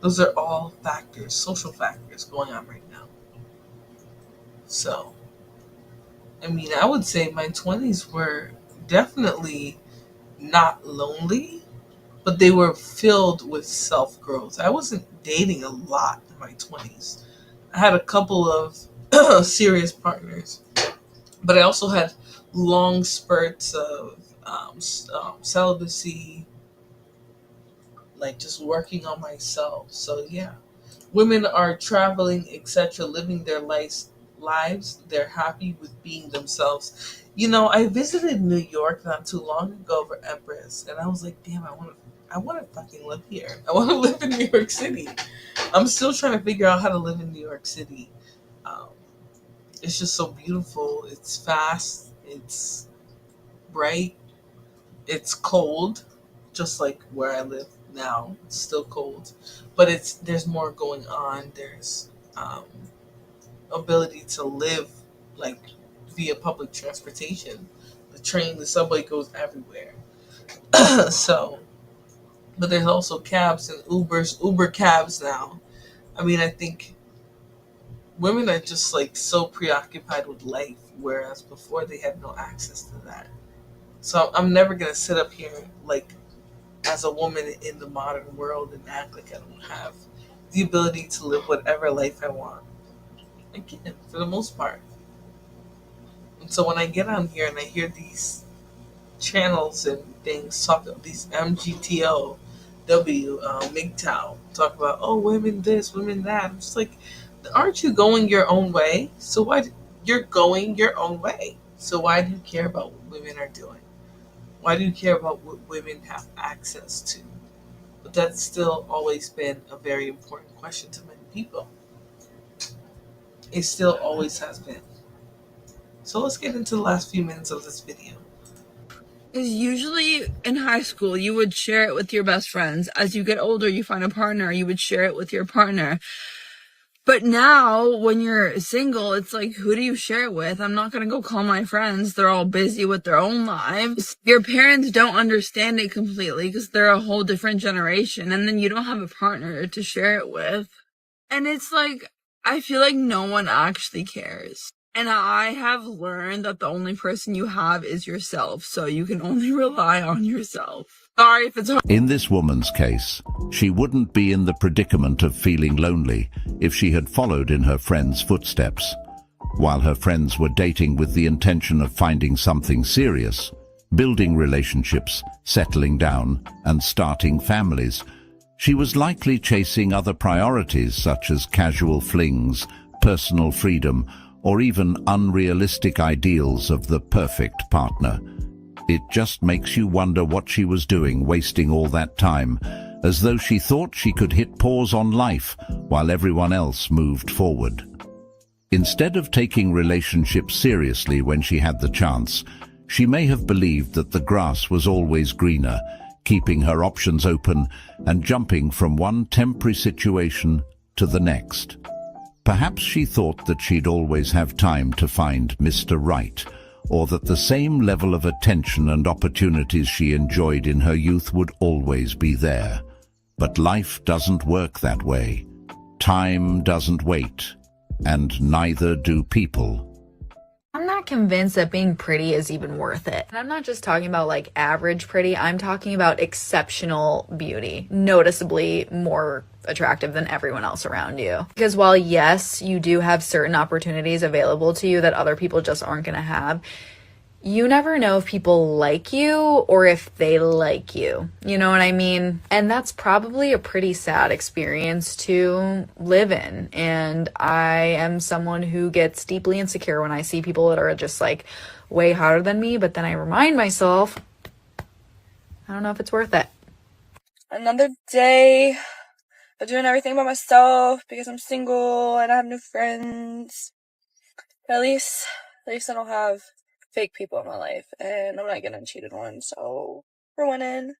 Those are all factors, social factors going on right now. So, I mean, I would say my 20s were definitely not lonely, but they were filled with self growth. I wasn't dating a lot in my 20s. I had a couple of serious partners, but I also had long spurts of celibacy, like just working on myself. So yeah, women are traveling, etc., living their lives. They're happy with being themselves. You know, I visited New York not too long ago for Empress, and I was like, damn, I want to fucking live here. I want to live in New York City. I'm still trying to figure out how to live in New York City. Um, it's just so beautiful. It's fast. It's bright. It's cold, just like where I live now. It's still cold, but there's more going on. There's ability to live like via public transportation. The train, the subway goes everywhere. So, but there's also cabs and Uber cabs now. I mean, I think women are just like so preoccupied with life, whereas before they had no access to that. So I'm never gonna sit up here like as a woman in the modern world and act like I don't have the ability to live whatever life I want. I can, for the most part. And so when I get on here and I hear these channels and things talk about these MGTO, MGTOW, talk about, oh, women this, women that. I'm just like, aren't you going your own way? So why you're going your own way? So why do you care about what women are doing? Why do you care about what women have access to? But that's still always been a very important question to many people. It still always has been. So let's get into the last few minutes of this video. Because usually in high school, you would share it with your best friends. As you get older, you find a partner, you would share it with your partner. But now, when you're single, it's like, who do you share it with? I'm not going to go call my friends. They're all busy with their own lives. Your parents don't understand it completely because they're a whole different generation. And then you don't have a partner to share it with. And it's like, I feel like no one actually cares. And I have learned that the only person you have is yourself. So you can only rely on yourself. Sorry if it's hard. In this woman's case, she wouldn't be in the predicament of feeling lonely if she had followed in her friends' footsteps. While her friends were dating with the intention of finding something serious, building relationships, settling down, and starting families, she was likely chasing other priorities such as casual flings, personal freedom, or even unrealistic ideals of the perfect partner. It just makes you wonder what she was doing, wasting all that time, as though she thought she could hit pause on life while everyone else moved forward. Instead of taking relationships seriously when she had the chance, she may have believed that the grass was always greener, keeping her options open and jumping from one temporary situation to the next. Perhaps she thought that she'd always have time to find Mr. Right, or that the same level of attention and opportunities she enjoyed in her youth would always be there. But life doesn't work that way. Time doesn't wait, and neither do people. I'm not convinced that being pretty is even worth it. And I'm not just talking about like average pretty, I'm talking about exceptional beauty, noticeably more attractive than everyone else around you. Because while yes, you do have certain opportunities available to you that other people just aren't going to have, you never know if people like you or if they like you. You know what I mean? And that's probably a pretty sad experience to live in. And I am someone who gets deeply insecure when I see people that are just like way hotter than me. But then I remind myself, I don't know if it's worth it. Another day of doing everything by myself because I'm single and I have no friends. But at least I don't have fake people in my life, and I'm not getting cheated on, so we're winning.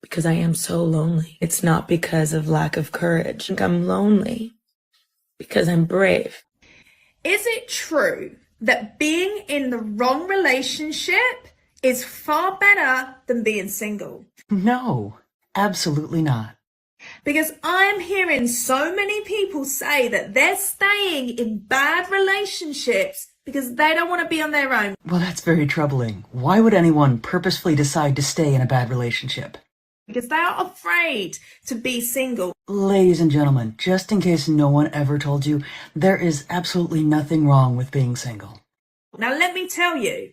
Because I am so lonely. It's not because of lack of courage. I'm lonely because I'm brave. Is it true that being in the wrong relationship is far better than being single? No, absolutely not. Because I'm hearing so many people say that they're staying in bad relationships because they don't want to be on their own. Well, that's very troubling. Why would anyone purposefully decide to stay in a bad relationship? Because they are afraid to be single. Ladies and gentlemen, just in case no one ever told you, there is absolutely nothing wrong with being single. Now let me tell you,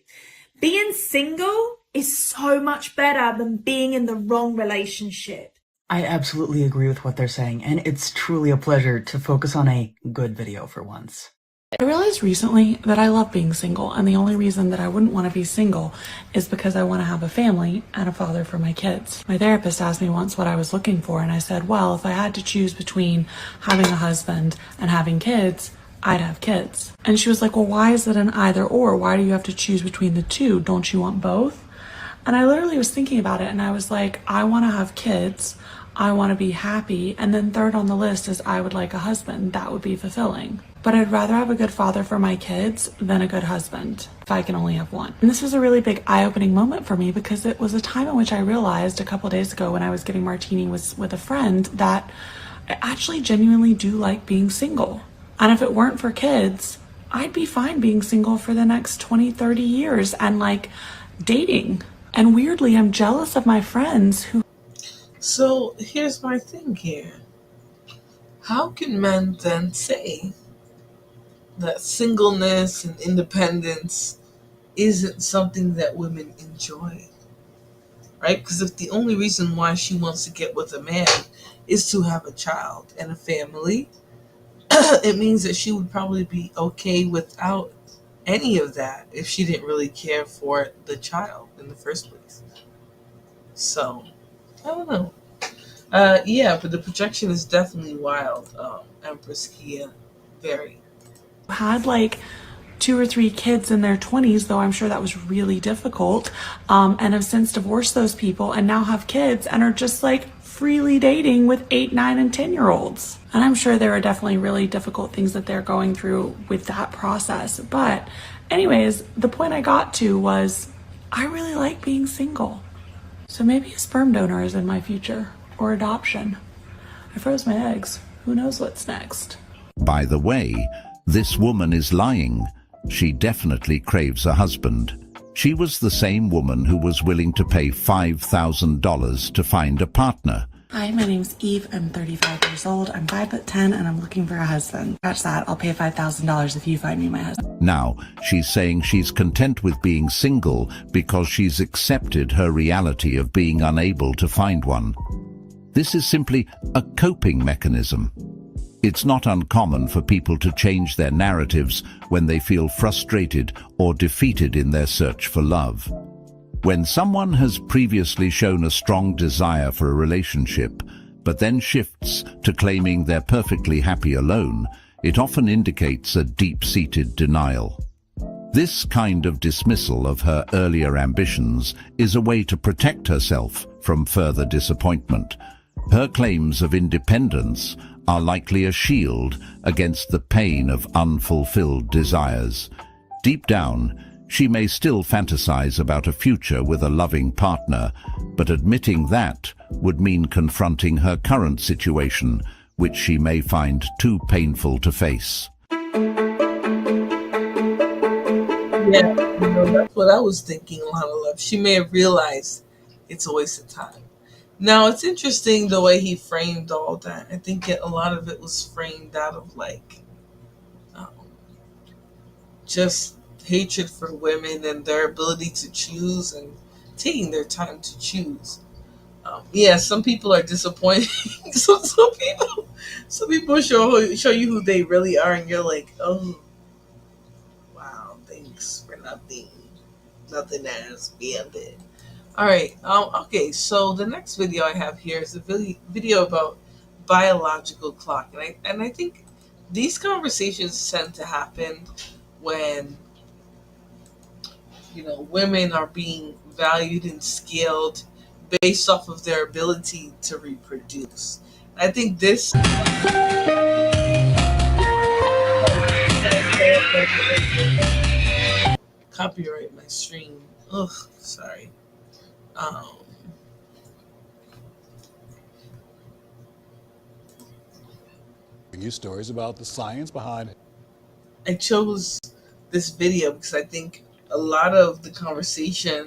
being single is so much better than being in the wrong relationship. I absolutely agree with what they're saying, and it's truly a pleasure to focus on a good video for once. I realized recently that I love being single, and the only reason that I wouldn't want to be single is because I want to have a family and a father for my kids. My therapist asked me once what I was looking for, and I said, well, if I had to choose between having a husband and having kids, I'd have kids. And she was like, well, why is it an either or? Why do you have to choose between the two? Don't you want both? And I literally was thinking about it, and I was like, I want to have kids. I want to be happy, and then third on the list is I would like a husband. That would be fulfilling. But I'd rather have a good father for my kids than a good husband if I can only have one. And this was a really big eye-opening moment for me because it was a time in which I realized a couple days ago when I was getting martini with a friend that I actually genuinely do like being single. And if it weren't for kids, I'd be fine being single for the next 20, 30 years and like dating. And weirdly, I'm jealous of my friends who. So here's my thing here. How can men then say that singleness and independence isn't something that women enjoy? Right? Because if the only reason why she wants to get with a man is to have a child and a family, it means that she would probably be okay without any of that if she didn't really care for the child in the first place. So, I don't know. Yeah, but the projection is definitely wild, Empress Kia. Very. Had like 2 or 3 kids in their 20s, though I'm sure that was really difficult, and have since divorced those people and now have kids and are just like freely dating with 8, 9, and 10-year-olds. And I'm sure there are definitely really difficult things that they're going through with that process. But anyways, the point I got to was I really like being single. So maybe a sperm donor is in my future, or adoption. I froze my eggs. Who knows what's next? By the way, this woman is lying. She definitely craves a husband. She was the same woman who was willing to pay $5,000 to find a partner. Hi, my name's Eve. I'm 35 years old. I'm 5'10", and I'm looking for a husband. Catch that. I'll pay $5,000 if you find me my husband. Now, she's saying she's content with being single because she's accepted her reality of being unable to find one. This is simply a coping mechanism. It's not uncommon for people to change their narratives when they feel frustrated or defeated in their search for love. When someone has previously shown a strong desire for a relationship, but then shifts to claiming they're perfectly happy alone, it often indicates a deep-seated denial. This kind of dismissal of her earlier ambitions is a way to protect herself from further disappointment. Her claims of independence are likely a shield against the pain of unfulfilled desires. Deep down, she may still fantasize about a future with a loving partner, but admitting that would mean confronting her current situation, which she may find too painful to face. Yeah, that's what I was thinking, Lana Love. She may have realized it's a waste of time. Now, it's interesting the way he framed all that. I think a lot of it was framed out of like just hatred for women and their ability to choose and taking their time to choose. Yeah, some people are disappointing. some people show you who they really are, and you're like, oh, wow, thanks for nothing else beyond it. All right. Okay. So the next video I have here is a video about biological clock, and I think these conversations tend to happen when women are being valued and scaled based off of their ability to reproduce. I think this. Copyright my stream. Ugh, sorry. News stories about the science behind it. I chose this video because I think a lot of the conversation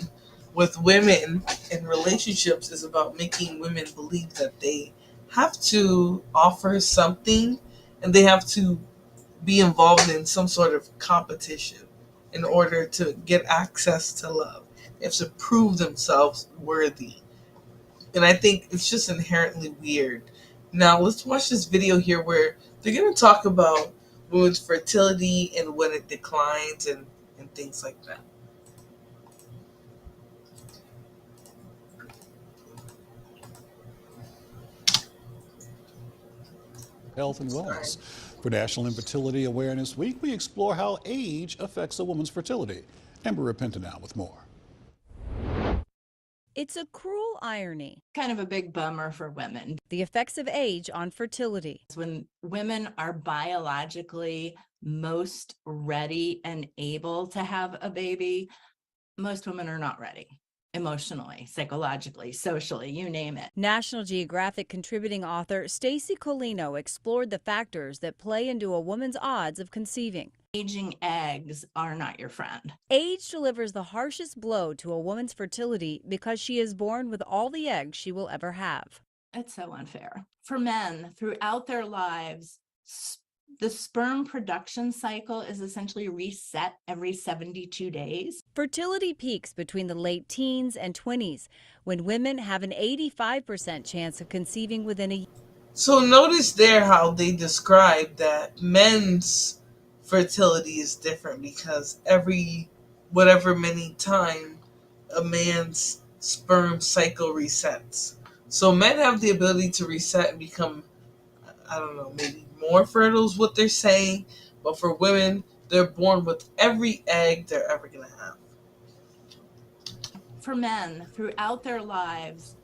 with women in relationships is about making women believe that they have to offer something and they have to be involved in some sort of competition in order to get access to love. They have to prove themselves worthy. And I think it's just inherently weird. Now, let's watch this video here where they're going to talk about women's fertility and when it declines and things like that. Health and wellness. For National Infertility Awareness Week, we explore how age affects a woman's fertility. Amber Repenta now with more. It's a cruel irony. Kind of a big bummer for women. The effects of age on fertility. When women are biologically most ready and able to have a baby, most women are not ready. Emotionally, psychologically, socially, you name it. National Geographic contributing author Stacy Colino explored the factors that play into a woman's odds of conceiving. Aging eggs are not your friend. Age delivers the harshest blow to a woman's fertility because she is born with all the eggs she will ever have. It's so unfair. For men, throughout their lives, the sperm production cycle is essentially reset every 72 days. Fertility peaks between the late teens and 20s, when women have an 85% chance of conceiving within a year. So notice there how they describe that men's fertility is different because every whatever many time a man's sperm cycle resets. So men have the ability to reset and become, I don't know, maybe more fertile is what they're saying. But for women, they're born with every egg they're ever going to have. For men, throughout their lives,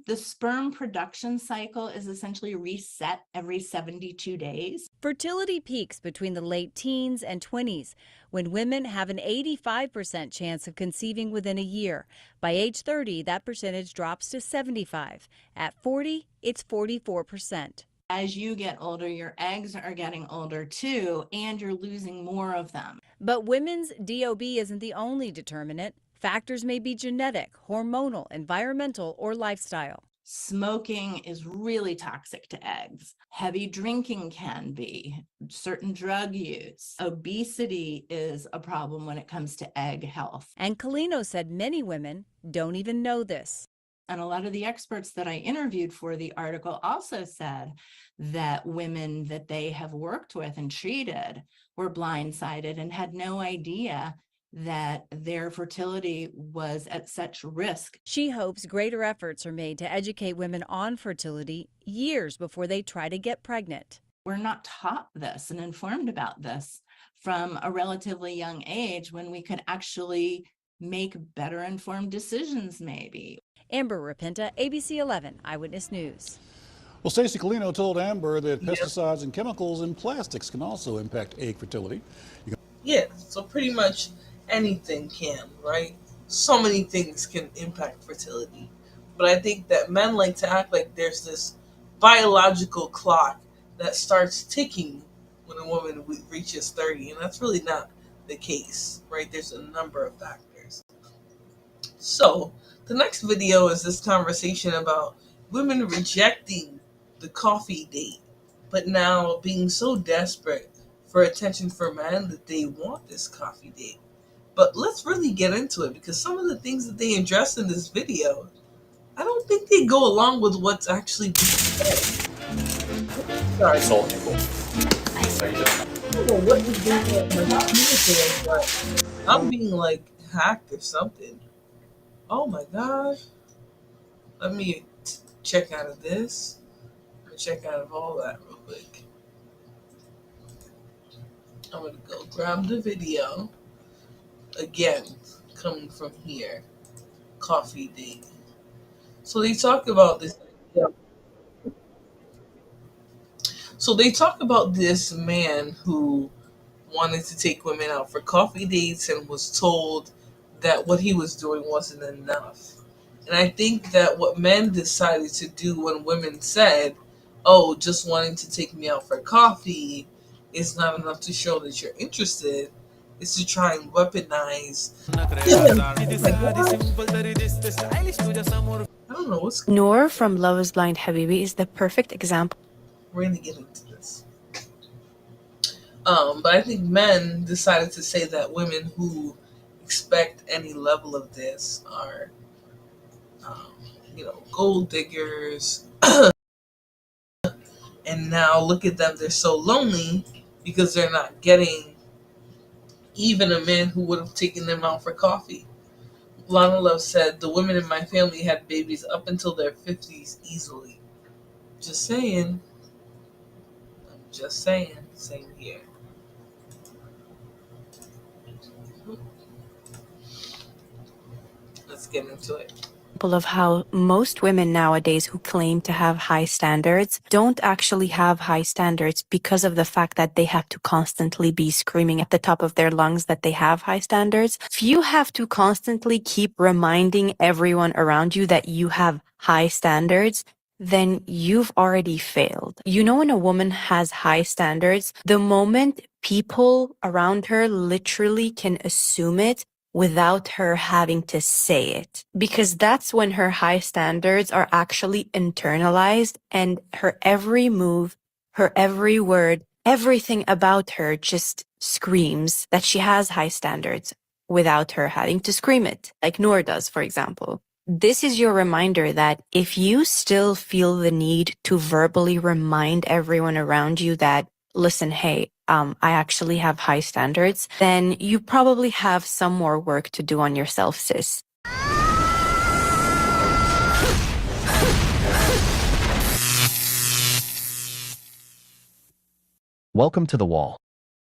the sperm production cycle is essentially reset every 72 days. Fertility peaks between the late teens and 20s, when women have an 85% chance of conceiving within a year. By age 30, that percentage drops to 75. At 40, it's 44%. As you get older, your eggs are getting older too, and you're losing more of them. But women's DOB isn't the only determinant. Factors may be genetic, hormonal, environmental, or lifestyle. Smoking is really toxic to eggs. Heavy drinking can be. Certain drug use. Obesity is a problem when it comes to egg health. And Colino said many women don't even know this. And a lot of the experts that I interviewed for the article also said that women that they have worked with and treated were blindsided and had no idea that their fertility was at such risk. She hopes greater efforts are made to educate women on fertility years before they try to get pregnant. We're not taught this and informed about this from a relatively young age when we could actually make better informed decisions maybe. Amber Rapinta, ABC 11 Eyewitness News. Well, Stacey Colino told Amber that pesticides and chemicals in plastics can also impact egg fertility. Yeah, so pretty much anything can, right? So many things can impact fertility. But I think that men like to act like there's this biological clock that starts ticking when a woman reaches 30, and that's really not the case, right? There's a number of factors. So, the next video is this conversation about women rejecting the coffee date, but now being so desperate for attention from men that they want this coffee date. But let's really get into it because some of the things that they address in this video, I don't think they go along with what's actually being said. Sorry. I don't know what is going on. My computer, but I'm being like hacked or something. Oh my god. Let me check out of this. Check out of all that real quick. I'm gonna go grab the video. Again, coming from here. Coffee date. So they talk about this. So they talk about this man who wanted to take women out for coffee dates and was told that what he was doing wasn't enough. And I think that what men decided to do when women said, oh, just wanting to take me out for coffee is not enough to show that you're interested, is to try and weaponize. I don't know what's Noor from Love is Blind Habibi is the perfect example. We're going to get into this. But I think men decided to say that women who expect any level of this are, gold diggers. And now look at them, they're so lonely because they're not getting even a man who would have taken them out for coffee. Lana Love said, the women in my family had babies up until their 50s easily. Just saying. I'm just saying. Same here. Let's get into it. example of how most women nowadays who claim to have high standards don't actually have high standards because of the fact that they have to constantly be screaming at the top of their lungs that they have high standards. If you have to constantly keep reminding everyone around you that you have high standards, then you've already failed. You know, when a woman has high standards, the moment people around her literally can assume it without her having to say it, because that's when her high standards are actually internalized and her every move, her every word, everything about her just screams that she has high standards without her having to scream it, like Noor does, for example. This is your reminder that if you still feel the need to verbally remind everyone around you that, listen, hey, I actually have high standards, then you probably have some more work to do on yourself, sis. Welcome to The Wall.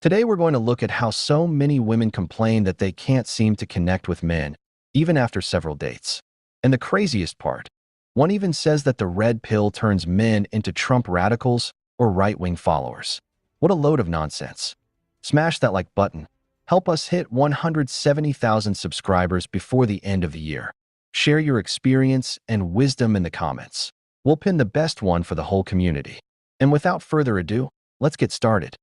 Today we're going to look at how so many women complain that they can't seem to connect with men, even after several dates. And the craziest part, one even says that the red pill turns men into Trump radicals or right-wing followers. What a load of nonsense. Smash that like button. Help us hit 170,000 subscribers before the end of the year. Share your experience and wisdom in the comments. We'll pin the best one for the whole community. And without further ado, let's get started.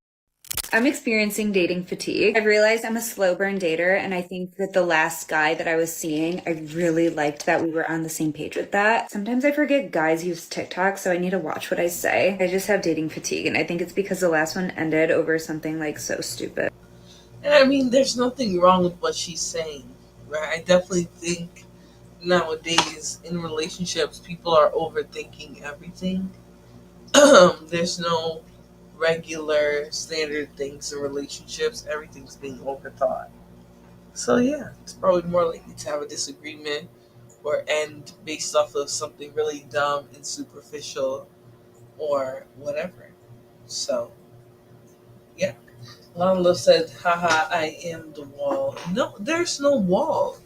I'm experiencing dating fatigue. I've realized I'm a slow burn dater, and I think that the last guy that I was seeing, I really liked that we were on the same page with that. Sometimes I forget guys use TikTok, so I need to watch what I say. I just have dating fatigue, and I think it's because the last one ended over something like so stupid. And I mean, there's nothing wrong with what she's saying, right? I definitely think nowadays in relationships, people are overthinking everything. There's no regular standard things in relationships. Everything's being overthought. So yeah, it's probably more likely to have a disagreement or end based off of something really dumb and superficial or whatever. So yeah. Lala said, haha, I am the wall. No, there's no wall.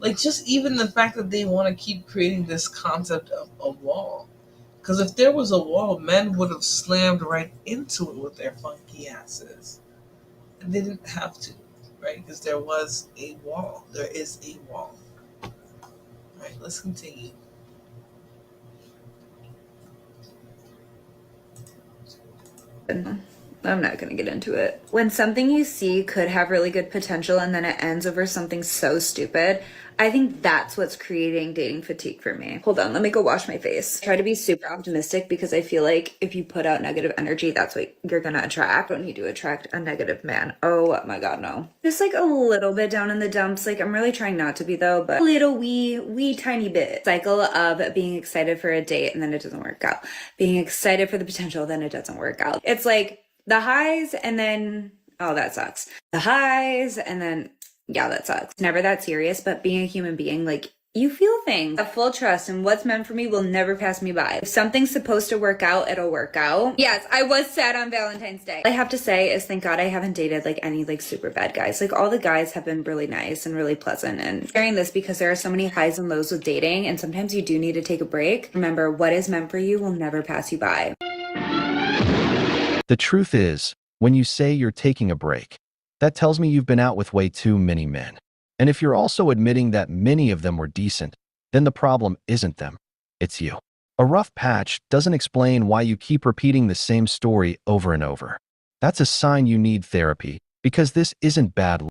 Like, just even the fact that they want to keep creating this concept of a wall. Because if there was a wall, men would have slammed right into it with their funky asses. And they didn't have to, right? Because there was a wall. There is a wall. All right, let's continue. I'm not gonna get into it. When something you see could have really good potential and then it ends over something so stupid, I think that's what's creating dating fatigue for me. Hold on, let me go wash my face. I try to be super optimistic because I feel like if you put out negative energy, that's what you're gonna attract. Don't need to attract a negative man. Oh my god, no. Just like a little bit down in the dumps. Like, I'm really trying not to be though, but a little wee tiny bit. Cycle of being excited for a date and then it doesn't work out. Being excited for the potential, then it doesn't work out. It's like the highs and then, oh, that sucks. The highs and then, yeah, that sucks. Never that serious, but being a human being, like, you feel things. Have full trust and what's meant for me will never pass me by. If something's supposed to work out, it'll work out. Yes, I was sad on Valentine's Day. All I have to say is thank God I haven't dated like any like super bad guys. Like, all the guys have been really nice and really pleasant, and sharing this because there are so many highs and lows with dating, and sometimes you do need to take a break. Remember, what is meant for you will never pass you by. The truth is, when you say you're taking a break, that tells me you've been out with way too many men. And if you're also admitting that many of them were decent, then the problem isn't them, it's you. A rough patch doesn't explain why you keep repeating the same story over and over. That's a sign you need therapy, because this isn't bad.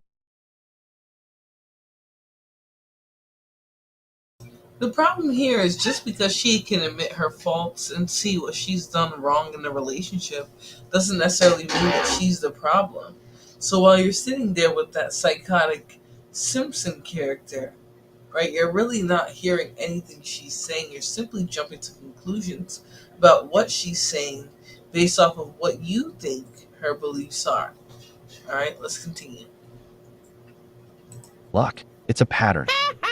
The problem here is just because she can admit her faults and see what she's done wrong in the relationship doesn't necessarily mean that she's the problem. So while you're sitting there with that psychotic Simpson character, right, you're really not hearing anything she's saying. You're simply jumping to conclusions about what she's saying based off of what you think her beliefs are. All right, let's continue. Luck. It's a pattern.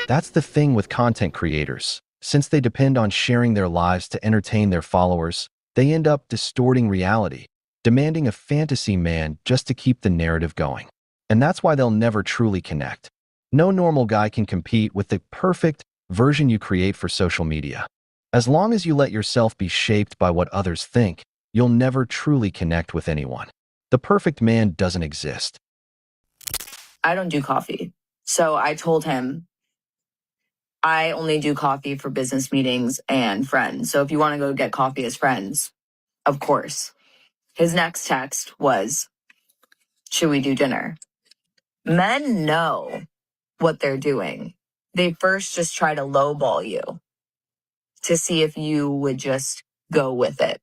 That's the thing with content creators. Since they depend on sharing their lives to entertain their followers, they end up distorting reality, demanding a fantasy man just to keep the narrative going. And that's why they'll never truly connect. No normal guy can compete with the perfect, version you create for social media. As long as you let yourself be shaped by what others think, you'll never truly connect with anyone. The perfect man doesn't exist. I don't do coffee. So I told him I only do coffee for business meetings and friends. So if you want to go get coffee as friends, of course. His next text was, should we do dinner? Men know what they're doing. They first just try to lowball you to see if you would just go with it.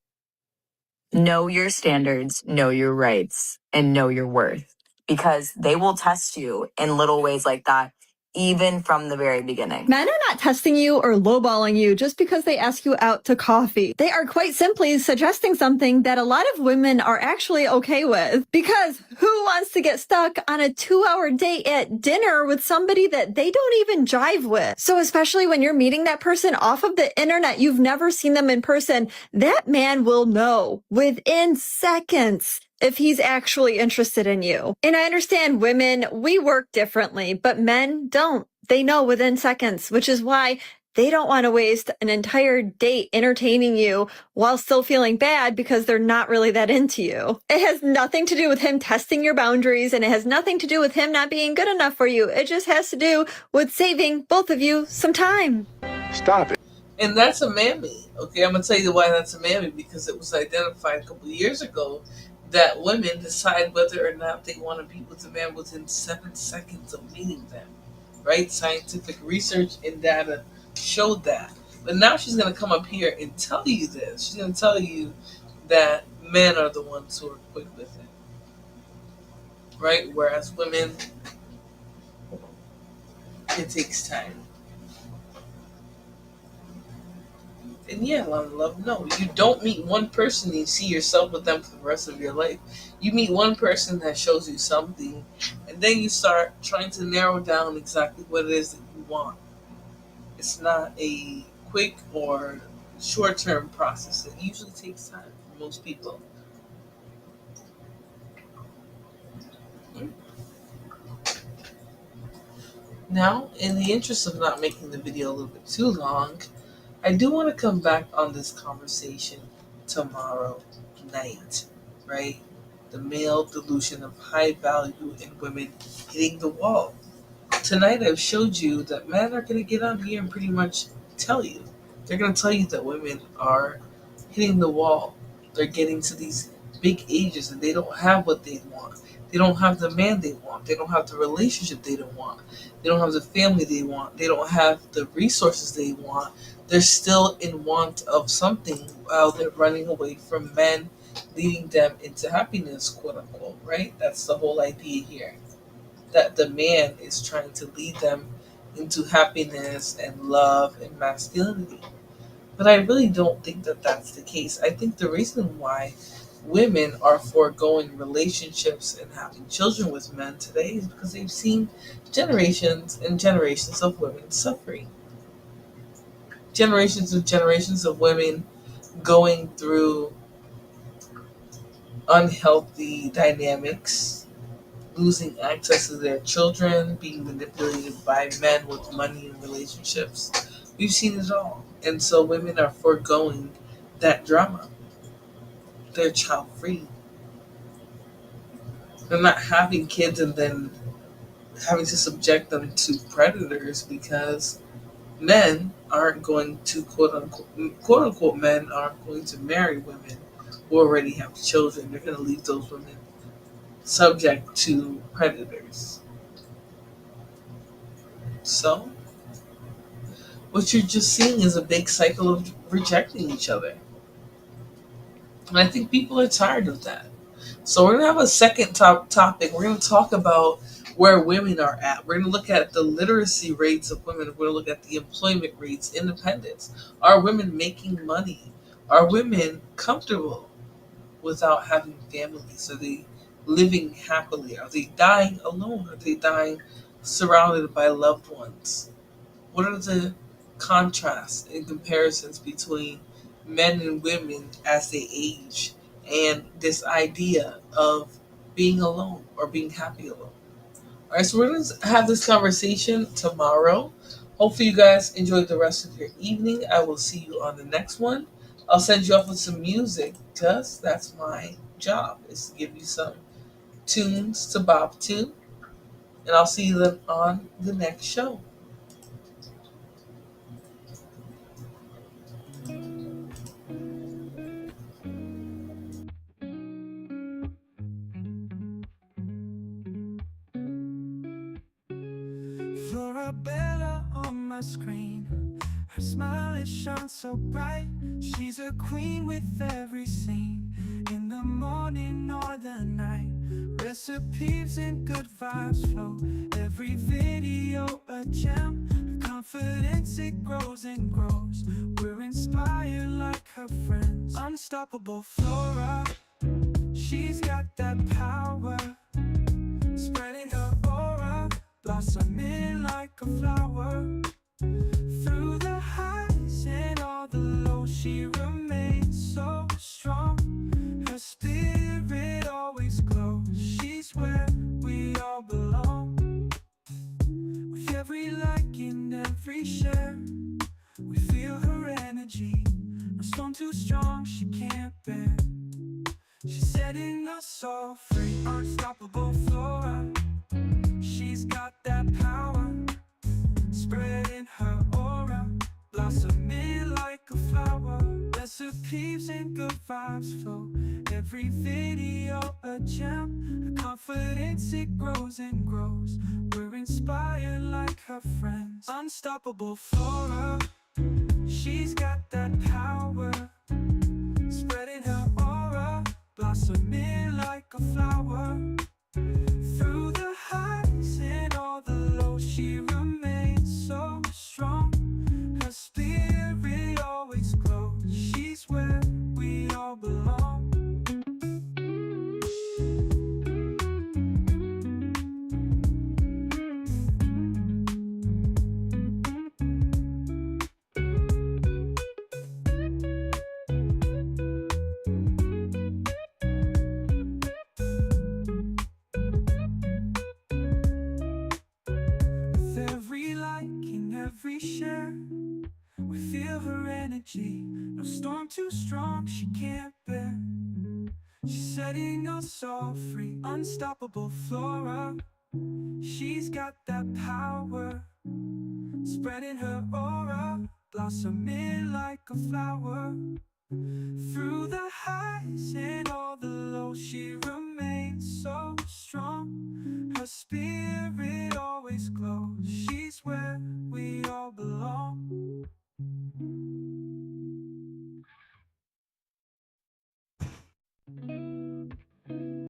Know your standards, know your rights, and know your worth, because they will test you in little ways like that, even from the very beginning. Men are not testing you or lowballing you just because they ask you out to coffee. They are quite simply suggesting something that a lot of women are actually okay with. Because who wants to get stuck on a 2-hour date at dinner with somebody that they don't even jive with? So especially when you're meeting that person off of the internet, you've never seen them in person, that man will know within seconds if he's actually interested in you. And I understand women, we work differently, but men don't. They know within seconds, which is why they don't want to waste an entire date entertaining you while still feeling bad because they're not really that into you. It has nothing to do with him testing your boundaries, and it has nothing to do with him not being good enough for you. It just has to do with saving both of you some time. Stop it. And that's a mammy. Okay, I'm going to tell you why that's a mammy, because it was identified a couple of years ago that women decide whether or not they want to be with a man within 7 seconds of meeting them. Right? Scientific research and data showed that. But now she's going to come up here and tell you this. She's going to tell you that men are the ones who are quick with it. Right? Whereas women, it takes time. And yeah, love, no. You don't meet one person and you see yourself with them for the rest of your life. You meet one person that shows you something, and then you start trying to narrow down exactly what it is that you want. It's not a quick or short-term process. It usually takes time for most people. Now, in the interest of not making the video a little bit too long, I do want to come back on this conversation tomorrow night, right? The male delusion of high value in women hitting the wall. Tonight I've showed you that men are going to get on here and pretty much tell you. They're going to tell you that women are hitting the wall. They're getting to these big ages and they don't have what they want. They don't have the man they want. They don't have the relationship they don't want. They don't have the family they want. They don't have the resources they want. They're still in want of something while they're running away from men leading them into happiness, quote unquote, right? That's the whole idea here. That the man is trying to lead them into happiness and love and masculinity. But I really don't think that that's the case. I think the reason why women are foregoing relationships and having children with men today is because they've seen generations and generations of women suffering. Generations and generations of women going through unhealthy dynamics, losing access to their children, being manipulated by men with money and relationships. We've seen it all. And so women are foregoing that drama. They're child free. They're not having kids and then having to subject them to predators because men aren't going to quote unquote men aren't going to marry women who already have children. They're going to leave those women subject to predators. So what you're just seeing is a big cycle of rejecting each other. And I think people are tired of that. So we're going to have a second topic. We're going to talk about where women are at. We're going to look at the literacy rates of women. We're going to look at the employment rates, independence. Are women making money? Are women comfortable without having families? Are they living happily? Are they dying alone? Are they dying surrounded by loved ones? What are the contrasts and comparisons between men and women as they age and this idea of being alone or being happy alone? All right, so we're going to have this conversation tomorrow. Hopefully you guys enjoyed the rest of your evening. I will see you on the next one. I'll send you off with some music because that's my job, is to give you some tunes to bop to. And I'll see you then on the next show. Florabella on my screen. Her smile, it shines so bright. She's a queen with every scene. In the morning or the night, recipes and good vibes flow. Every video a gem. Her confidence, it grows and grows. We're inspired like her friends. Unstoppable Flora, she's got that power. Spreading her aura, blossoming like a flower. Through the highs and all the lows, she remains so strong. Her spirit always glows. She's where we all belong. With every like and every share, we feel her energy. No storm too strong, she can't bear. She's setting us all free. Unstoppable Flora, she's got that power. Spreading her aura, blossoming like a flower. Recipes and good vibes flow. Every video a gem. Her confidence, it grows and grows. We're inspired like her friends. Unstoppable Flora, she's got that power. Spreading her aura, blossoming like a flower. Through the highs and all the lows, she remains so strong. Her spirit always glows. She's where we all belong. With every like and every share, we feel her energy. No storm too strong, she can't bear. She's setting us all free. Unstoppable Flora, she's got that power. Spreading her aura, blossoming like a flower. Through the highs and all the lows, she remains so strong. Her spirit always glows.